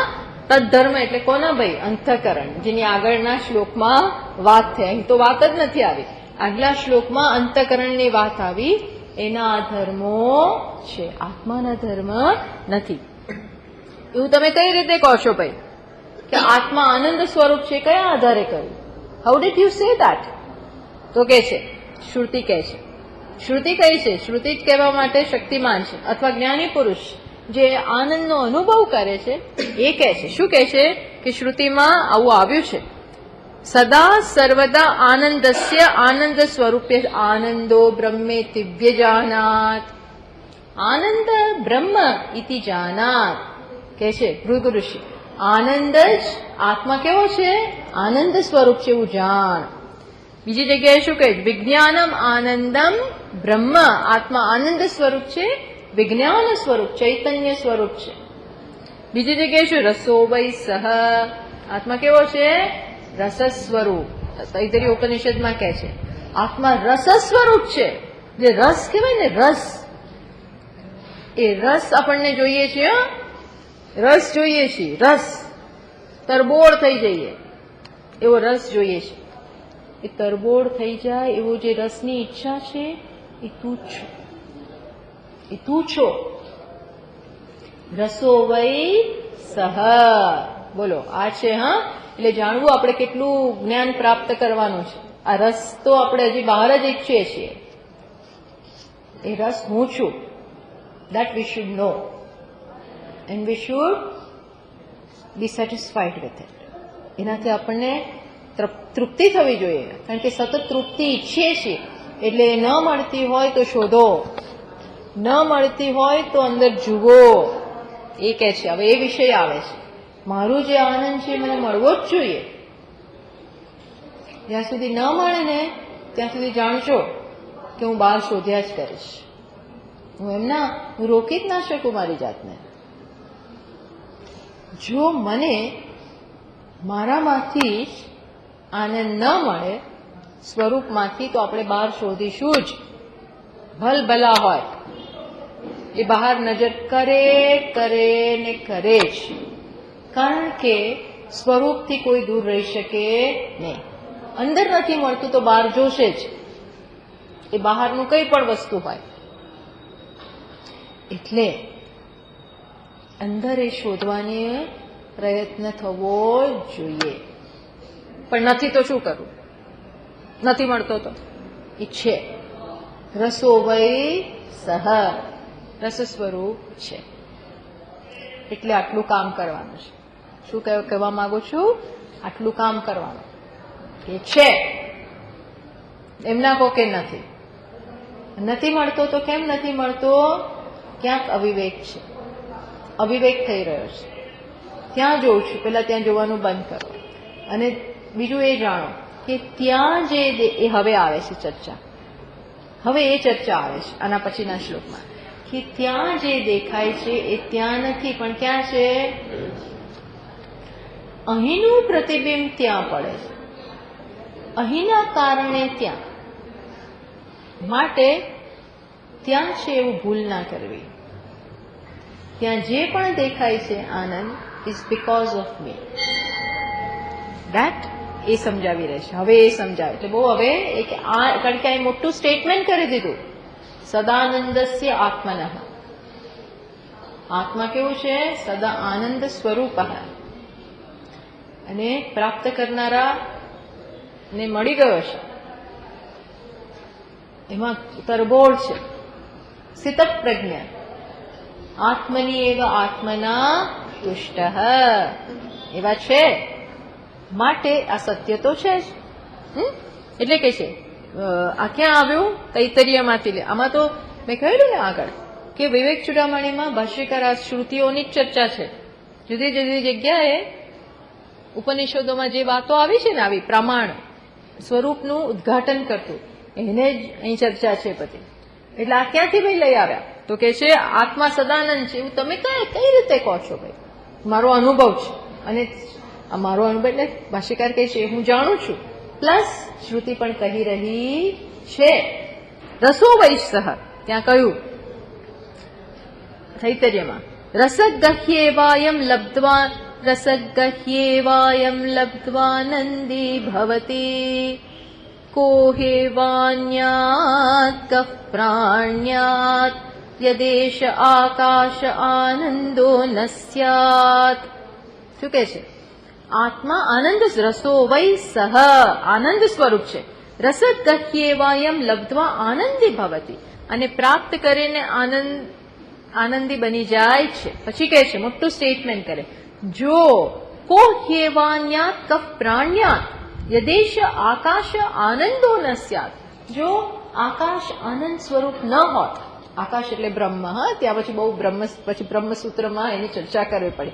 તદ ધર્મ એટલે કોના ભાઈ? અંતઃકરણ, જેની આગળના શ્લોકમાં વાત થઈ. અહીં તો વાત જ નથી આવી. આગલા શ્લોકમાં અંતઃકરણની વાત આવી. એના ધર્મો છે, આત્માના ધર્મ નથી. એવું તમે કઈ રીતે કહો છો ભાઈ કે આત્મા આનંદ સ્વરૂપ છે? કયા આધારે કહ્યું? How did you say that? તો કે છે શ્રુતિ કહે છે. શ્રુતિ કઈ છે? શ્રુતિ જ કહેવા માટે શક્તિમાન છે અથવા જ્ઞાની પુરુષ જે આનંદનો અનુભવ કરે છે એ કહે છે. શું કહે છે કે શ્રુતિમાં આવું આવ્યું છે, સદા સર્વદા આનંદસ્ય આનંદ સ્વરૂપે આનંદો બ્રહ્મે દિવ્યજાનાત. આનંદ બ્રહ્મ ઇતિ જાનાત કે છે ભૃગુ ઋષિ. આનંદ જ આત્મા કેવો છે? આનંદ સ્વરૂપ છે, એવું જાણ. બીજી જગ્યાએ શું કહે? વિજ્ઞાનમ આનંદમ બ્રહ્મ. આત્મા આનંદ સ્વરૂપ છે, વિજ્ઞાન સ્વરૂપ, ચૈતન્ય સ્વરૂપ છે. બીજી જગ્યાએ શું? રસો વૈ સહ. આત્મા કેવો છે? રસ સ્વરૂપ. તૈતરીય ઉપનિષદમાં કહે છે આત્મા રસ સ્વરૂપ છે. જે રસ કહેવાય ને, રસ, એ રસ આપણને જોઈએ છે. રસ જોઈએ છીએ, રસ તરબોળ થઈ જઈએ એવો રસ જોઈએ છે. એ તરબોળ થઈ જાય એવો જે રસની ઈચ્છા છે એ તું છો, એ તું છો. રસો વૈ સહ. બોલો, આ છે. હા, એટલે જાણવું આપણે કેટલું જ્ઞાન પ્રાપ્ત કરવાનું છે. આ રસ તો આપણે હજી બહાર જ ઈચ્છીએ છીએ. એ રસ હું છું. that we should know and we should be satisfied with it. એનાથી આપણને તૃપ્તિ થવી જોઈએ, કારણ કે સતત તૃપ્તિ ઈચ્છીએ છીએ. એટલે ન મળતી હોય તો શોધો, ન મળતી હોય તો અંદર જુઓ. એ કહે છે. હવે એ વિષય આવે છે, મારું જે આનંદ છે મને મળવો જ જોઈએ. જ્યાં સુધી ન મળે ને ત્યાં સુધી જાણશો કે હું બહાર શોધ્યા જ કરીશ. હું રોકી જ ના શકું મારી જાતને. જો મને મારામાંથી જ આનંદ ન મળે સ્વરૂપમાંથી, તો આપણે બહાર શોધીશું જ. ભલભલા હોય એ બહાર નજર કરે કરે ને કરે જ, કારણ કે સ્વરૂપથી કોઈ દૂર રહી શકે નહીં. અંદર નથી મળતું તો બહાર જોશે જ, એ બહારનું કઈ પણ વસ્તુ હોય. એટલે અંદર એ શોધવાની પ્રયત્ન થવો જોઈએ. પણ નથી તો શું કરવું? નથી મળતો તો ઈચ્છે. રસો વૈ સહ. રસ સ્વરૂપ છે એટલે આટલું કામ કરવાનું છે. શું કહેવા માંગુ છું? આટલું કામ કરવાનું કે છે. એમના કો કે નથી. નથી મળતો તો કેમ નથી મળતો? ક્યાંક અવિવેક છે, અવિવેક થઈ રહ્યો છે. ત્યાં જોઉં છું, પેલા ત્યાં જોવાનું બંધ કરો. અને બીજું એ જાણો કે ત્યાં જે એ હવે આવે છે ચર્ચા, હવે એ ચર્ચા આવે છે આના પછીના શ્લોકમાં, કે ત્યાં જે દેખાય છે એ ત્યાં નથી, પણ ક્યાં છે? અહીંનું પ્રતિબિંબ ત્યાં પડે છે, અહીંના કારણે ત્યાં. માટે ત્યાં છે એવું ભૂલ ના કરવી. ત્યાં જે પણ દેખાય છે આનંદ is because of me. That એ સમજાવી રહેશે. હવે એ સમજાવે એટલે બહુ હવે કારણ કે આ મોટું સ્ટેટમેન્ટ કરી દીધું. સદાનંદસ્ય આત્મનઃ. આત્મા કેવું છે? સદા આનંદ સ્વરૂપ. અને પ્રાપ્ત કરનારા ને મળી ગયો છે, એમાં તરબોળ છે. સ્થિત પ્રજ્ઞા. આત્મની એવ આત્મના તુષ્ટ એવા છે. માટે આ સત્ય તો છે જ. એટલે કે છે આ ક્યાં આવ્યું? તૈતરીયમાંથી લે. આમાં તો મેં કહ્યું ને આગળ કે વિવેક ચૂડામણીમાં ભાષ્યકાર આ શ્રુતિઓની જ ચર્ચા છે. જુદી જુદી જગ્યાએ ઉપનિષદોમાં જે વાતો આવી છે ને, આવી પ્રમાણ સ્વરૂપનું ઉદ્ઘાટન કરતું, એને જ અહીં ચર્ચા છે બધી. એટલે આ ક્યાંથી ભાઈ લઈ આવ્યા? તો કે છે આત્મા સદાનંદ છે. એવું તમે કઈ રીતે કહો છો ભાઈ? મારો અનુભવ છે. અને મારો અનુભવ એટલે ભાષ્યકાર કહે છે હું જાણું છું, પ્લસ શ્રુતિ પણ કહી રહી છે. રસો વૈસહ ત્યાં કહ્યું તૈતરીયમાં રસગહ્યેવાયમ લબ્ધ્વાનંદી ભવતી કો હેવાન્યાત કઃ પ્રાણ્યાત યદેશ આકાશ આનંદો ન સ્યાત. શું કે છે? આત્મા આનંદ રસો વૈ સહ આનંદ સ્વરૂપ છે. રસગહ્યેવાયમ લબ્ધ્વા આનંદી ભવતી અને પ્રાપ્ત કરીને આનંદી બની જાય છે. પછી કહે છે, મોટું સ્ટેટમેન્ટ કરે, જો કો હ્યેવાન્યાત કઃ પ્રાણ્યાત યદેશ આકાશ આનંદો ન સ્યાત. જો આકાશ આનંદ સ્વરૂપ ન હોત, આકાશ એટલે બ્રહ્મ, ત્યાં પછી બહુ પછી બ્રહ્મસૂત્રમાં એની ચર્ચા કરવી પડે.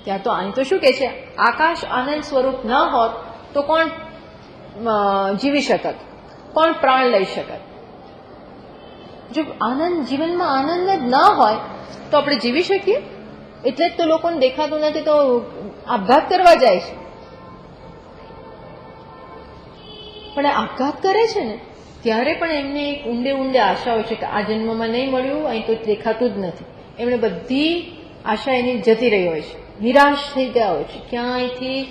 ત્યાં તો અહીં તો શું કે છે, આકાશ આનંદ સ્વરૂપ ન હોત તો કોણ જીવી શકત, કોણ પ્રાણ લઈ શકત? જો આનંદ જીવનમાં આનંદ જ ન હોય તો આપણે જીવી શકીએ? એટલે જ તો લોકોને દેખાતું નથી તો આપઘાત કરવા જાય છે. પણ આપઘાત કરે છે ને ત્યારે પણ એમને એક ઊંડે ઊંડે આશા હોય છે કે આ જન્મમાં નહીં મળ્યું, અહીં તો દેખાતું જ નથી. એમણે બધી આશા એની જતી રહી હોય છે, નિરાશ થઈ ગયા હોય છે, ક્યાંયથી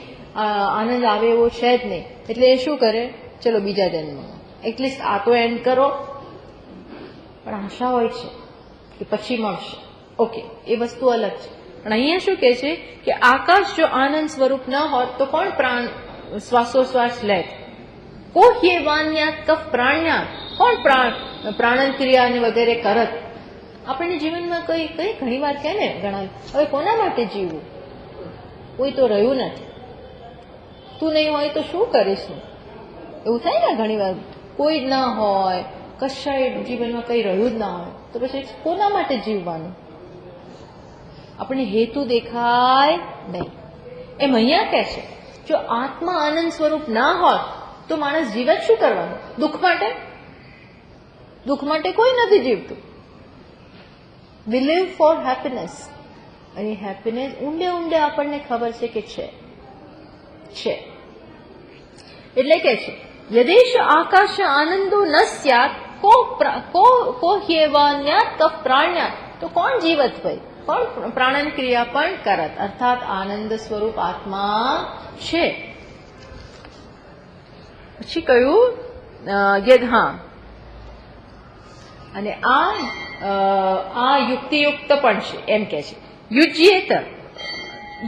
આનંદ આવે એવો છે જ નહીં. એટલે એ શું કરે, ચલો બીજા જન્મમાં એટલીસ્ટ આ તો એન્ડ કરો. પણ આશા હોય છે કે પછી મળશે. ઓકે, એ વસ્તુ અલગ છે. પણ અહીંયા શું કહે છે કે આકાશ જો આનંદ સ્વરૂપ ન હોત તો કોણ પ્રાણ શ્વાસોશ્વાસ લેત? કો હ્યેવાન્યાત કઃ પ્રાણ્યાત, કોણ પ્રાણન ક્રિયા વગેરે કરત? આપણને જીવનમાં કઈ ઘણી વાર કહે ને ઘણા, હવે કોના માટે જીવવું? કોઈ તો રહ્યું નથી, તું નહીં હોય તો શું કરીશું? એવું થાય ને ઘણી વાર. કોઈ જ ના હોય, કશાય જીવનમાં કઈ રહ્યું જ ના હોય તો પછી કોના માટે જીવવાનું? આપણને હેતુ દેખાય નહીં. એમ અહીંયા કહે છે, જો આત્મા આનંદ સ્વરૂપ ના હોત તો માણસ જીવન શું કરવાનું? દુઃખ માટે? દુઃખ માટે કોઈ નથી જીવતું. વી લીવ ફોર હેપીનેસ. અને હેપીનેસ ઊંડે ઊંડે આપણને ખબર છે કે છે. એટલે કે છે યદેશ આકાશ આનંદો ન સ્યાત કો હ્યેવાન્યાત કઃ પ્રાણ્યાત. તો કોણ જીવત ભાઈ? કોણ પ્રાણન ક્રિયા પણ કરત? અર્થાત આનંદ સ્વરૂપ આત્મા છે. પછી કયું હા, અને આ યુક્તિયુક્ત પણ છે. એમ કે છે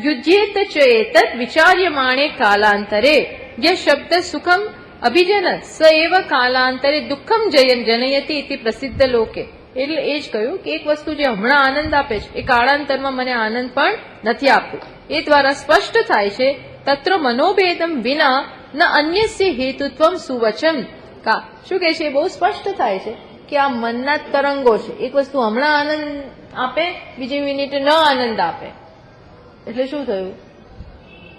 યુજ્યેત ચેતત વિચાર્યમાણે કાલાંતરે ય શબ્દ સુખમ અભિજનત સ એવ કાલાંતરે દુઃખમ જનયતી ઇતિ પ્રસિદ્ધ લોકે. એટલે એ જ કહ્યું કે એક વસ્તુ જે હમણાં આનંદ આપે છે એ કાળાંતરમાં મને આનંદ પણ નથી આપતું. એ દ્વારા સ્પષ્ટ થાય છે તત્ર મનોભેદમ વિના ન અન્યસ્ય હેતુત્વમ સુવચમ. શું કે છે? બહુ સ્પષ્ટ થાય છે કે આ મનના તરંગો છે. એક વસ્તુ હમણાં આનંદ આપે, બીજી મિનિટે ન આનંદ આપે. એટલે શું થયું?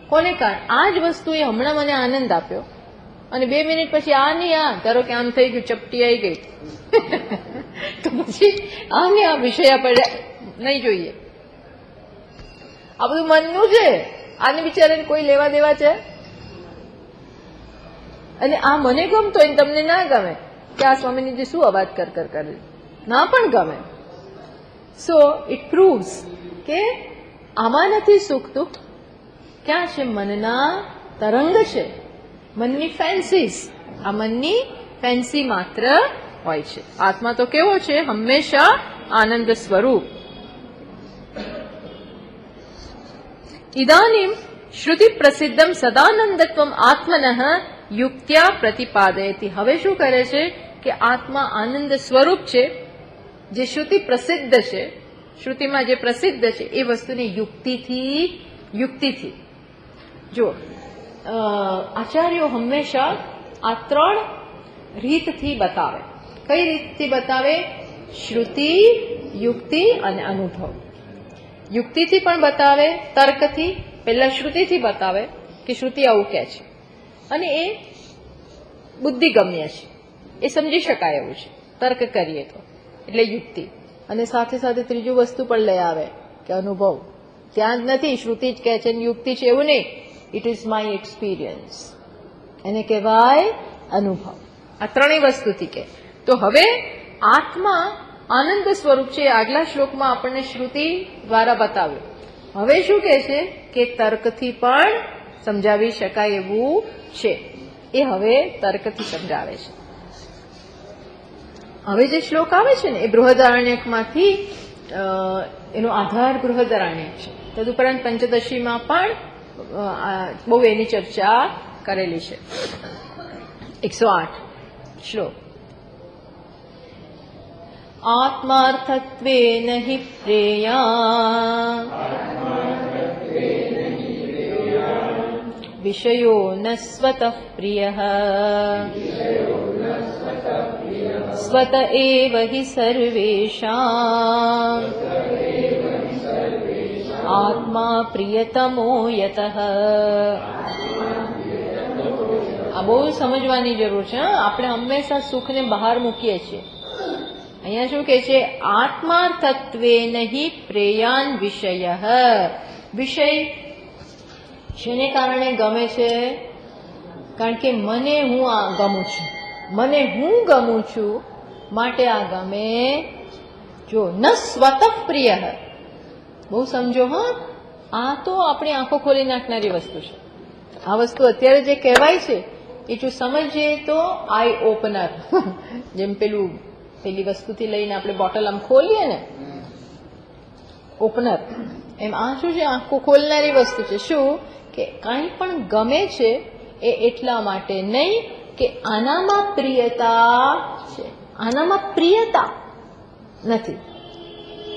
કોને કારણ? આ જ વસ્તુએ હમણાં મને આનંદ આપ્યો અને 2 મિનિટ પછી આ નહીં, આ ધારો કે આમ થઈ ગયું, ચપટી આવી ગઈ તો પછી આને આ વિષય આપણે નહીં જોઈએ. આ બધું મનનું છે. આને બિચારાને કોઈ લેવા દેવા છે? અને આ મને ગમતો હોય તમને ના ગમે કે આ સ્વામીજી શું અવાજ કર કરે, ના પણ ગમે. સો ઇટ પ્રૂવ્સ કે આમાં નથી સુખ દુઃખ. ક્યાં છે? મનના તરંગ છે, મનની ફેન્સીસ. આ મનની ફેન્સી માત્ર હોય છે. આત્મા તો કેવો છે? હંમેશા આનંદ સ્વરૂપ. ઇદાનીમ શ્રુતિ પ્રસિદ્ધમ સદાનંદત્વમ આત્મનઃ યુક્ત્યા પ્રતિપાદયતી. હવે શું કરે છે કે આત્મા આનંદ સ્વરૂપ છે, જે શ્રુતિ પ્રસિદ્ધ છે, શ્રુતિમાં જે પ્રસિદ્ધ છે એ વસ્તુને યુક્તિથી જો આચાર્યો હંમેશા આ 3 રીતથી બતાવે. કઈ રીતથી બતાવે? શ્રુતિ, યુક્તિ અને અનુભવ. યુક્તિથી પણ બતાવે, તર્કથી. પહેલા શ્રુતિથી બતાવે કે શ્રુતિ આવું કહે છે અને એ બુદ્ધિગમ્ય છે, એ સમજી શકાય એવું છે, તર્ક કરીએ તો, એટલે યુક્તિ. અને સાથે સાથે ત્રીજું વસ્તુ પણ લઈ આવે કે અનુભવ. ત્યાં જ નથી શ્રુતિ જ કહે છે યુક્તિ છે એવું નહીં, ઇટ ઇઝ માય એક્સપિરિયન્સ, એને કહેવાય અનુભવ. આ 3 વસ્તુથી કે તો હવે આત્મા આનંદ સ્વરૂપ છે. આગલા શ્લોકમાં આપણને શ્રુતિ દ્વારા બતાવ્યું. હવે શું કહે છે કે તર્કથી પણ સમજાવી શકાય એવું છે. એ હવે તર્કથી સમજાવે છે. હવે જે શ્લોક આવે છે ને એ બૃહદારણ્યકમાંથી એનો આધાર બૃહદારણ્યક છે. તદુપરાંત પંચદશીમાં પણ બહુ એની ચર્ચા કરેલી છે. 108 શ્લોક. આત્માર્થત્વેન હિ પ્રેયા વિષયો ન સ્વતઃ પ્રિયઃ સ્વત એવ હિ સર્વેષાં આત્મા પ્રિયતમો યતઃ. આ બહુ સમજવાની જરૂર છે. આપણે હંમેશા સુખને બહાર મૂકીએ છીએ. અહીંયા શું કે છે? આત્માર્થત્વેન હિ પ્રેયાન વિષયઃ. વિષય શેને કારણે ગમે છે? કારણ કે મને હું આ ગમું છું, મને હું ગમું છું માટે આ ગમે. જો ન સ્વતઃ પ્રિય, બહુ સમજો. હા, આ તો આપણી આંખો ખોલી નાખનારી વસ્તુ છે. આ વસ્તુ અત્યારે જે કહેવાય છે એ જો સમજીએ તો આઈ ઓપનર. જેમ પેલી વસ્તુથી લઈને આપણે બોટલ આમ ખોલીએ ને, ઓપનર, એમ આ શું છે? આંખો ખોલનારી વસ્તુ છે. શું કે કાંઈ પણ ગમે છે એ એટલા માટે નહીં કે આનામાં પ્રિયતા છે. આનામાં પ્રિયતા નથી,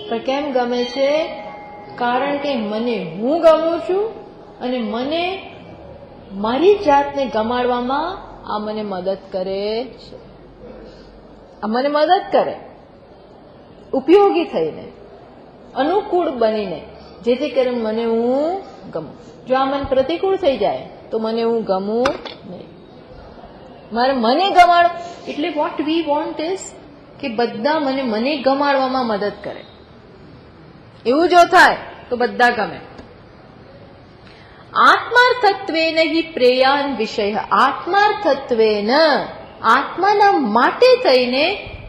પણ કેમ ગમે છે? કારણ કે મને હું ગમું છું અને મને મારી જાતને ગમાડવામાં આ મને મદદ કરે છે. આ મને મદદ કરે ઉપયોગી થઈને, અનુકૂળ બનીને, જેથી કરીને મને હું ગમું. જો આ મન પ્રતિકૂળ થઈ જાય તો મને હું ગમું નહીં. મારે મને ગમાડ એટલે વોટ વી વોન્ટ ઇઝ કે બધા મને ગમાડવામાં મદદ કરે. એવું જો થાય તો બધા ગમે. આત્માર્થત્વેન હિ પ્રેયાન વિષય. આત્માર્થત્વેન, આત્માના માટે થઈને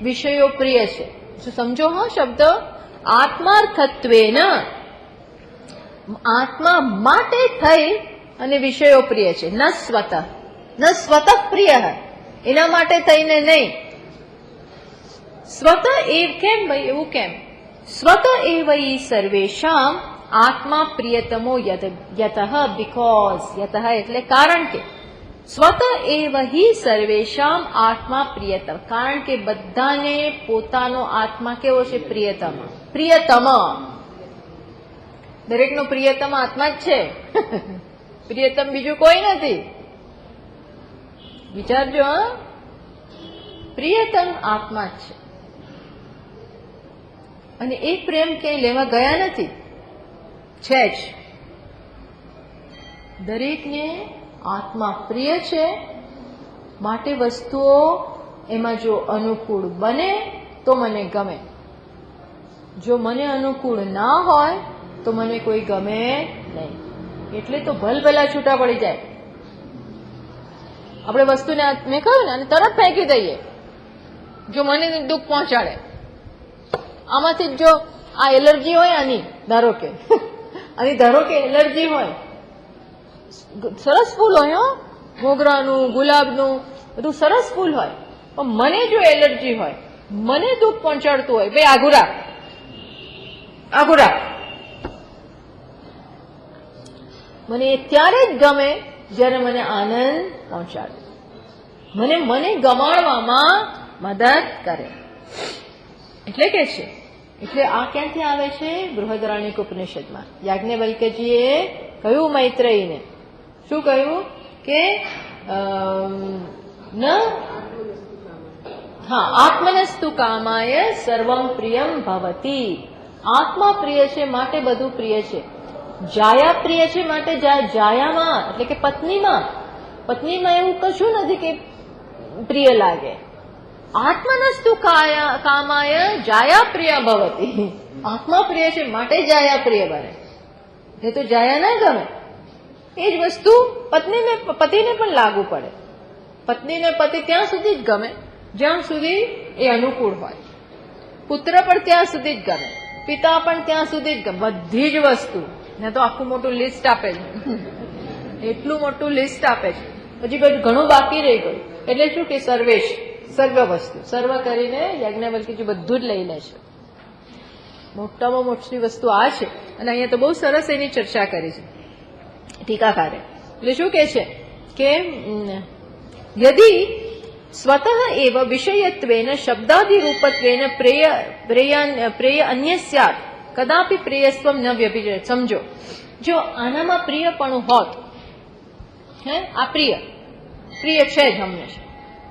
વિષયો પ્રિય છે. સમજો હા શબ્દ. આત્માર્થત્વેન, આત્મા માટે થઈ અને વિષયો પ્રિય છે. ન સ્વતઃ, ન સ્વતઃ પ્રિય, એના માટે થઈને નહીં. સ્વતઃ એ કેમ ભાઈ? એવું કેમ? સ્વતઃ એવ ઈ સર્વેષામ આત્મા પ્રિયતમો યતઃ. બીકોઝ, યતઃ એટલે કારણ કે, સ્વતઃ એવ હિ સર્વેષામ આત્મા પ્રિયતમ. કારણ કે બધાને પોતાનો આત્મા કેવો છે? પ્રિયતમ. પ્રિયતમ, દરેકનો પ્રિયતમ આત્મા જ છે. પ્રિયતમ બીજું કોઈ નથી. વિચારજો. હા, પ્રિયતમ આત્મા જ છે. અને એ પ્રેમ ક્યાંય લેવા ગયા નથી, છે જ. દરેકને આત્મા પ્રિય છે, માટે વસ્તુઓ એમાં જો અનુકૂળ બને તો મને ગમે. જો મને અનુકૂળ ના હોય તો મને કોઈ ગમે નહીં. એટલે તો ભલભલા છૂટા પડી જાય. આપણે વસ્તુને મેં કહ્યું ને, અને તરત ફેંકી દઈએ જો મને દુઃખ પહોંચાડે. આમાંથી જો આ એલર્જી હોય આની, ધારો કે આની ધારો કે એલર્જી હોય, સરસ ફૂલ હોય, હો, મોગરાનું, ગુલાબનું, બધું સરસ ફૂલ હોય, પણ મને જો એલર્જી હોય, મને દુઃખ પહોંચાડતું હોય, ભાઈ આઘું રાખ, આઘું રાખ. મને એ ત્યારે જ ગમે જ્યારે મને આનંદ પહોંચાડે, મને ગમાડવામાં મદદ કરે. એટલે કે છે, એટલે આ ક્યાંથી આવે છે? બૃહદારણ્યક ઉપનિષદમાં યાજ્ઞવલ્ક્યજીએ કહ્યું મૈત્રેયીને. શું કહ્યું? કે આત્મનસ્તુ કામાય સર્વમ પ્રિયમ ભવતી. આત્મા પ્રિય છે માટે બધું પ્રિય છે. જાયા પ્રિય છે માટે જાયામાં એટલે કે પત્નીમાં એવું કશું નથી કે પ્રિય લાગે. આત્મનસ્તુ કામાય જાયા પ્રિય ભવતી. આત્મા પ્રિય છે માટે જાયા પ્રિય બને. એ તો જાયા ના ગમે. એ જ વસ્તુ પતિને પણ લાગુ પડે. પત્નીને પતિ ત્યાં સુધી જ ગમે જ્યાં સુધી એ અનુકૂળ હોય. પુત્ર પણ ત્યાં સુધી જ ગમે, પિતા પણ ત્યાં સુધી જ ગમે, બધી જ વસ્તુ. ને તો આખું મોટું લિસ્ટ આપે છે, એટલું મોટું લિસ્ટ આપે છે. પછી બધું ઘણું બાકી રહી ગયું. એટલે શું કે સર્વેશ, સર્વ વસ્તુ, સર્વ કરીને યાજ્ઞવલ્ક્યજી બધું જ લઈ લે છે. મોટામાં મોટી વસ્તુ આ છે. અને અહીંયા તો બહુ સરસ એની ચર્ચા કરી છે ટીકાકારે. એટલે શું કે છે કે યદિ સ્વતઃ એવ વિષયત્વેન શબ્દાદિરૂપત્વેન પ્રેય અન્ય સ્યાત કદાપી પ્રેયસ્વમ ન વ્યભિચરેત. સમજો, જો આનામાં પ્રિયપણું હોત, હે આ પ્રિય પ્રિય છે જ હંમેશા,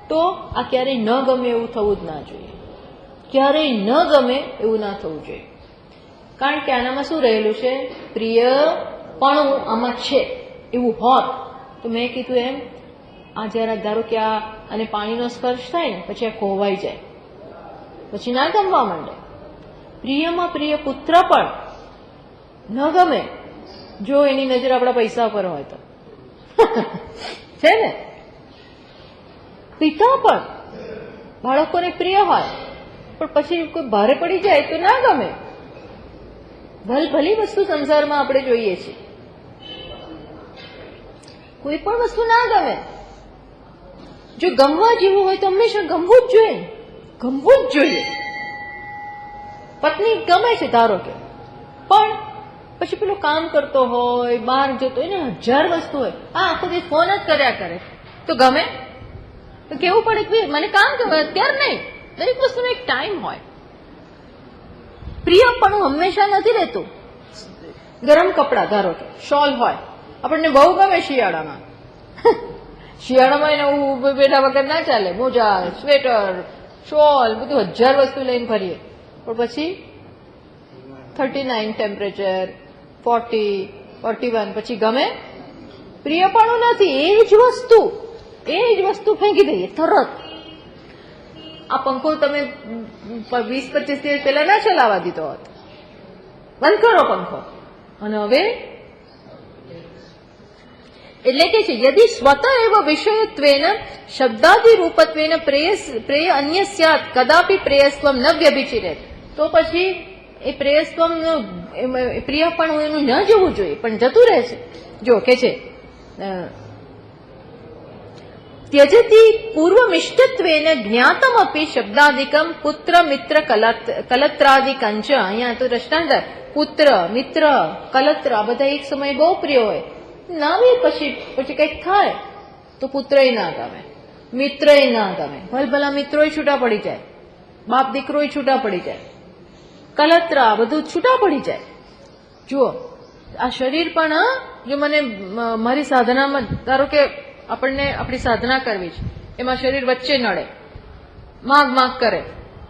તો આ ક્યારેય ન ગમે એવું થવું જ ના જોઈએ. ક્યારેય ન ગમે એવું ના થવું જોઈએ. કારણ કે આનામાં શું રહેલું છે? પ્રિયપણું આમાં છે એવું હોત તો મેં કીધું એમ, આ જરા ધારો કે અને પાણીનો સ્પર્શ થાય ને પછી આ ખોવાઈ જાય, પછી ના ગમવા માંડે. પ્રિયમાં પ્રિય પુત્ર પણ ન ગમે જો એની નજર આપણા પૈસા પર હોય તો છે ને. પિતા પણ બાળકોને પ્રિય હોય પણ પછી કોઈ ભારે પડી જાય તો ના ગમે. ભલી વસ્તુ સંસારમાં આપણે જોઈએ છીએ, કોઈ પણ વસ્તુ ના ગમે. જો ગમવા જેવું હોય તો હંમેશા ગમવું જ જોઈએ, ગમવું જ જોઈએ. પત્ની ગમે છે ધારો કે, પણ પછી પેલો કામ કરતો હોય, બહાર જતો હોય ને, 1000 વસ્તુ હોય, આખો દિવસ ફોન જ કર્યા કરે તો ગમે? તો કેવું પડે કે મને કામ ગમે, અત્યારે નહીં. દરેક વસ્તુનો એક ટાઈમ હોય. પ્રિય પણ હંમેશા નથી રહેતું. ગરમ કપડા ધારો કે શોલ હોય, આપણને બહુ ગમે શિયાળામાં. શિયાળામાં એને બેઠા વગર ના ચાલે. મોજા, સ્વેટર, શોલ, બધું 1000 વસ્તુ લઈને ફરીએ. પણ પછી 39 ટેમ્પરેચર, 40, 41 પછી ગમે? પ્રિયપણું નથી. એ જ વસ્તુ ફેંકી દઈએ તરત. આ પંખો તમે 20-25 દિવસ પહેલા ના ચલાવવા દીધો હોત, બંધ કરો પંખો. અને હવે એટલે કે છે યદિ સ્વતઃ એવ વિષયત્વેન શબ્દાદિરૂપત્વેન પ્રેય અન્ય સ્યાત કદાપી પ્રેયસ્વમ ન વ્યભિચરેત. તો પછી એ પ્રેયસ્વમ પ્રિયપણું એનું ન જવું જોઈએ, પણ જતું રહે છે. જો કે છે ત્યજતી પૂર્વમિષ્ટત્વેન જ્ઞાતમ અપી શબ્દાદિકમ પુત્ર મિત્ર કલત્રાદિકંચ. અહીંયા તો દ્રષ્ટાંત, પુત્ર મિત્ર કલત્ર આ બધા એક સમયે બહુ પ્રિય હોય. ના પછી કંઈક થાય તો પુત્રય ના ગમે, મિત્રય ના ગમે. ભલભલા મિત્રોય છૂટા પડી જાય, બાપ દીકરોય છૂટા પડી જાય, કલત્રા બધું છૂટા પડી જાય. જુઓ આ શરીર પણ, જો મને મારી સાધનામાં ધારો કે આપણને આપણી સાધના કરવી છે, એમાં શરીર વચ્ચે નડે, માગ કરે,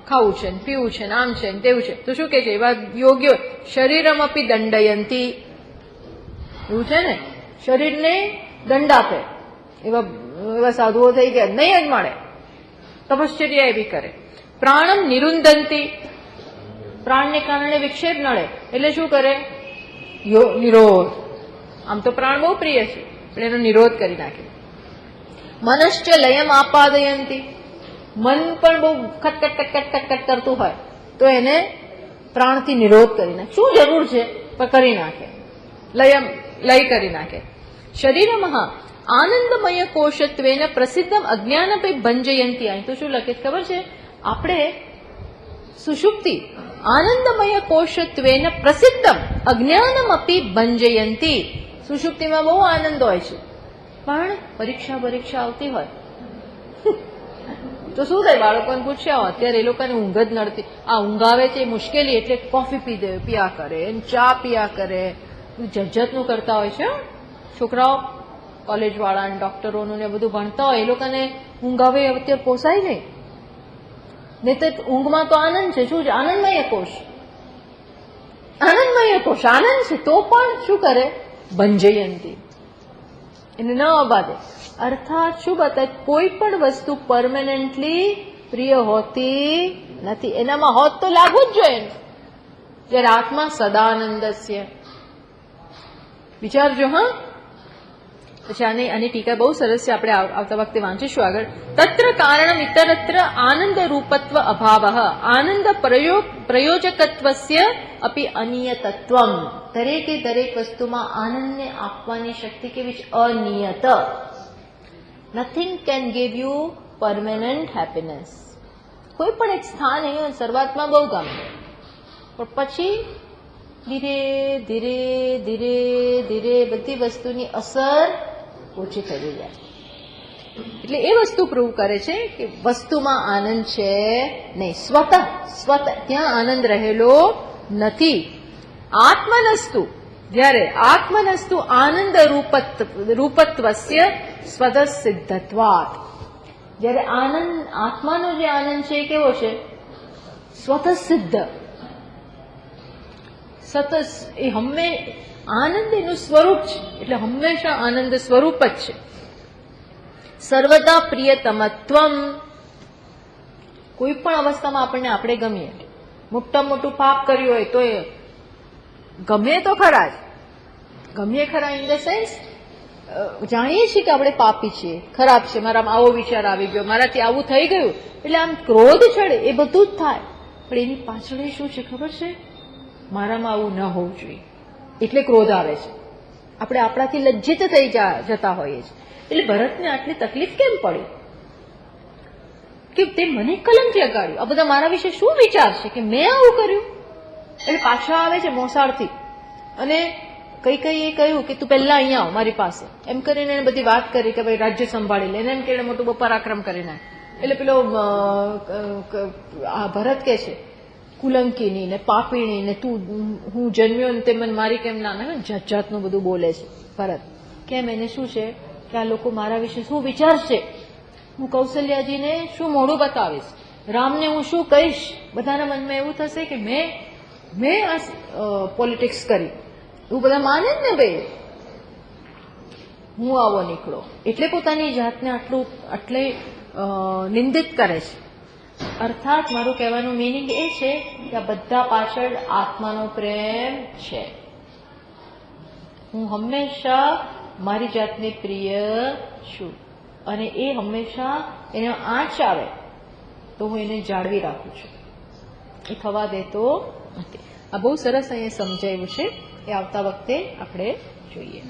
ખાવું છે ને પીવું છે ને આમ છે ને તેવું છે, તો શું કે છે એવા યોગ્ય શરીરમ અપી દંડયંતી. એવું છે ને, શરીરને દંડ આપે એવા સાધુઓ થઈ ગયા, નહીં જ મળે. તપશ્ચર્યા એવી કરે. પ્રાણમ નિરુંદંતી, પ્રાણને કારણે વિક્ષેપ નડે એટલે શું કરે? નિરોધ. આમ તો પ્રાણ બહુ પ્રિય છે પણ એનો નિરોધ કરી નાખે. મનશ્ચ લયમ આપાદયંતી, મન પણ બહુ ખટખટ કરતું હોય તો એને પ્રાણથી નિરોધ કરી નાખે. શું જરૂર છે પણ કરી નાખે, લય કરી નાખે. શરીરમઃ આનંદમય કોશત્વેન પ્રસિદ્ધમ અજ્ઞાનપી ભંજયંતી. અહીં તો શું લખે ખબર છે? આપણે સુષુપ્તિ આનંદમય કોશત્વેન પ્રસિદ્ધમ અજ્ઞાનમ અપી ભંજયંતી. સુષુપ્તિમાં બહુ આનંદ હોય છે, પણ પરીક્ષા આવતી હોય તો શું થાય? બાળકોને પૂછ્યા અત્યારે એ લોકોને ઊંઘ જ નડતી. આ ઊંઘ આવે છે મુશ્કેલી એટલે કોફી પીયા કરે, ચા પીયા કરે, જજ્જતનું કરતા હોય છે. છોકરાઓ કોલેજ વાળા ડોક્ટરોનું ને બધું ભણતા હોય, એ લોકોને ઊંઘ આવે અત્યારે પોસાય નહીં. નહીં તો ઊંઘમાં તો આનંદ છે. શું છે? આનંદમય કોષ, આનંદ છે. તો પણ શું કરે? ભંજયંતી, એને ન અબાદે. અર્થાત શું બતાવે? કોઈ પણ વસ્તુ પરમાનન્ટલી પ્રિય હોતી નથી. એનામાં હોત તો લાગવું જ જોઈએ. જ્યારે આત્મા સદાનંદસ્ય. વિચારજો. હા, પછી આની ટીકા બહુ સરસ છે, આપણે આવતા વખતે વાંચીશું આગળ. તત્ર કારણમ ઇતરત્ર આનંદ રૂપત્વ અભાવ આનંદ પ્રયોજકત્વસ્ય અપી અનિયતત્વમ. દરેકે દરેક વસ્તુમાં આનંદને આપવાની શક્તિ કેવી છે? અનિયત. Nothing can give you permanent happiness. કોઈ પણ એક સ્થાન અહીંયા શરૂઆતમાં બહુ ગમે, પણ પછી ધીરે ધીરે ધીરે ધીરે બધી વસ્તુની અસર ઓછી થઈ જાય. એટલે એ વસ્તુ પ્રૂવ કરે છે કે વસ્તુમાં આનંદ છે નહીં, સ્વતઃ ત્યાં આનંદ રહેલો નથી. આત્મનસ્તુ, જ્યારે આત્મનસ્તુ આનંદ રૂપત્વસ્ય સ્વદ સિદ્ધત્વાત. જ્યારે આનંદ, આત્માનો જે આનંદ છે એ કેવો છે? સ્વતઃ સિદ્ધ. સતત એ આનંદ એનું સ્વરૂપ છે, એટલે હંમેશા આનંદ સ્વરૂપ જ છે. સર્વદા પ્રિયતમત્વમ. કોઈ પણ અવસ્થામાં આપણને આપણે ગમીએ. મોટા મોટું પાપ કર્યું હોય તો એ ગમે તો ખરા જ, ગમીએ ખરા ઇન ધ સેન્સ જાણીએ છીએ કે આપણે પાપી છીએ, ખરાબ છે, મારામાં આવો વિચાર આવી ગયો, મારાથી આવું થઈ ગયું, એટલે આમ ક્રોધ ચડે, એ બધું જ થાય. પણ એની પાછળ શું છે ખબર છે? મારામાં આવું ન હોવું જોઈએ, એટલે ક્રોધ આવે છે. આપણે આપણાથી લજ્જિત થઈ જતા હોઈએ છીએ. એટલે ભરતને આટલી તકલીફ કેમ પડી કે તે મને કલંક લગાડ્યું? આ બધા મારા વિશે શું વિચાર છે કે મેં આવું કર્યું? એટલે પાછા આવે છે મોસાળથી, અને કઈ કહ્યું કે તું પહેલા અહીંયા આવ મારી પાસે, એમ કરીને એને બધી વાત કરી કે ભાઈ રાજ્ય સંભાળી લે, એમ કે મોટું બહુ પરાક્રમ કરી નાખ. એટલે પેલો ભરત કે છે કુલંકીની ને પાપીણી ને તું, હું જન્મ્યો ને તે મને મારી કેમ ના, જાત જાતનું બધું બોલે છે ભરત. કેમ? એને શું છે કે આ લોકો મારા વિશે શું વિચારશે, હું કૌશલ્યાજીને શું મોઢું બતાવીશ, રામને હું શું કહીશ, બધાના મનમાં એવું થશે કે મેં આ પોલિટિક્સ કરી, એવું બધા માને જ ને ભાઈ, હું આવો નીકળો. એટલે પોતાની જાતને આટલે નિંદિત કરે છે. અર્થાત મારું કહેવાનું મિનિંગ એ છે કે આ બધા પાછળ આત્માનો પ્રેમ છે. હું હંમેશા મારી જાતને પ્રિય છું, અને એ હંમેશા એનો આંચ આવે તો હું એને જાળવી રાખું છું, એ થવા દેતો નથી. આ બહુ સરસ અહીંયા સમજાયું છે, એ આવતા વખતે આપણે જોઈએ.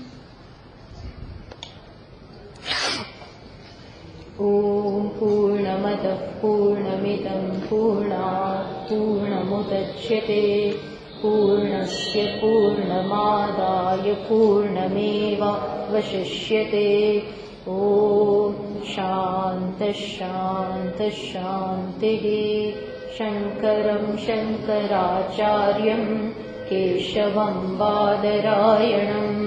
ઓમ પૂર્ણમદ પૂર્ણમિદં પૂર્ણાત પૂર્ણમુદચ્યતે પૂર્ણસ્ય પૂર્ણમાદાય પૂર્ણમેવાવશિષ્યતે. ઓમ શાંત શાંત શાંતિઃ. શંકરં શંકરાચાર્યં કેશવં બાદરાયણં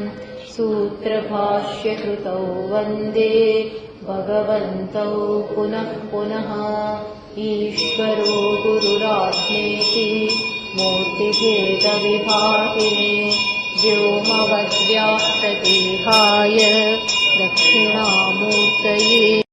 સૂત્રભાષ્યકૃતૌ વંદે ભગવन्तौ પુનઃ પુનઃ. ઈશ્વરો ગુરુરાત્મેતિ મૂર્તિભેદવિભાગિને વ્યોમવદ્વ્યાપ્તદેહાય દક્ષિણામૂર્તયે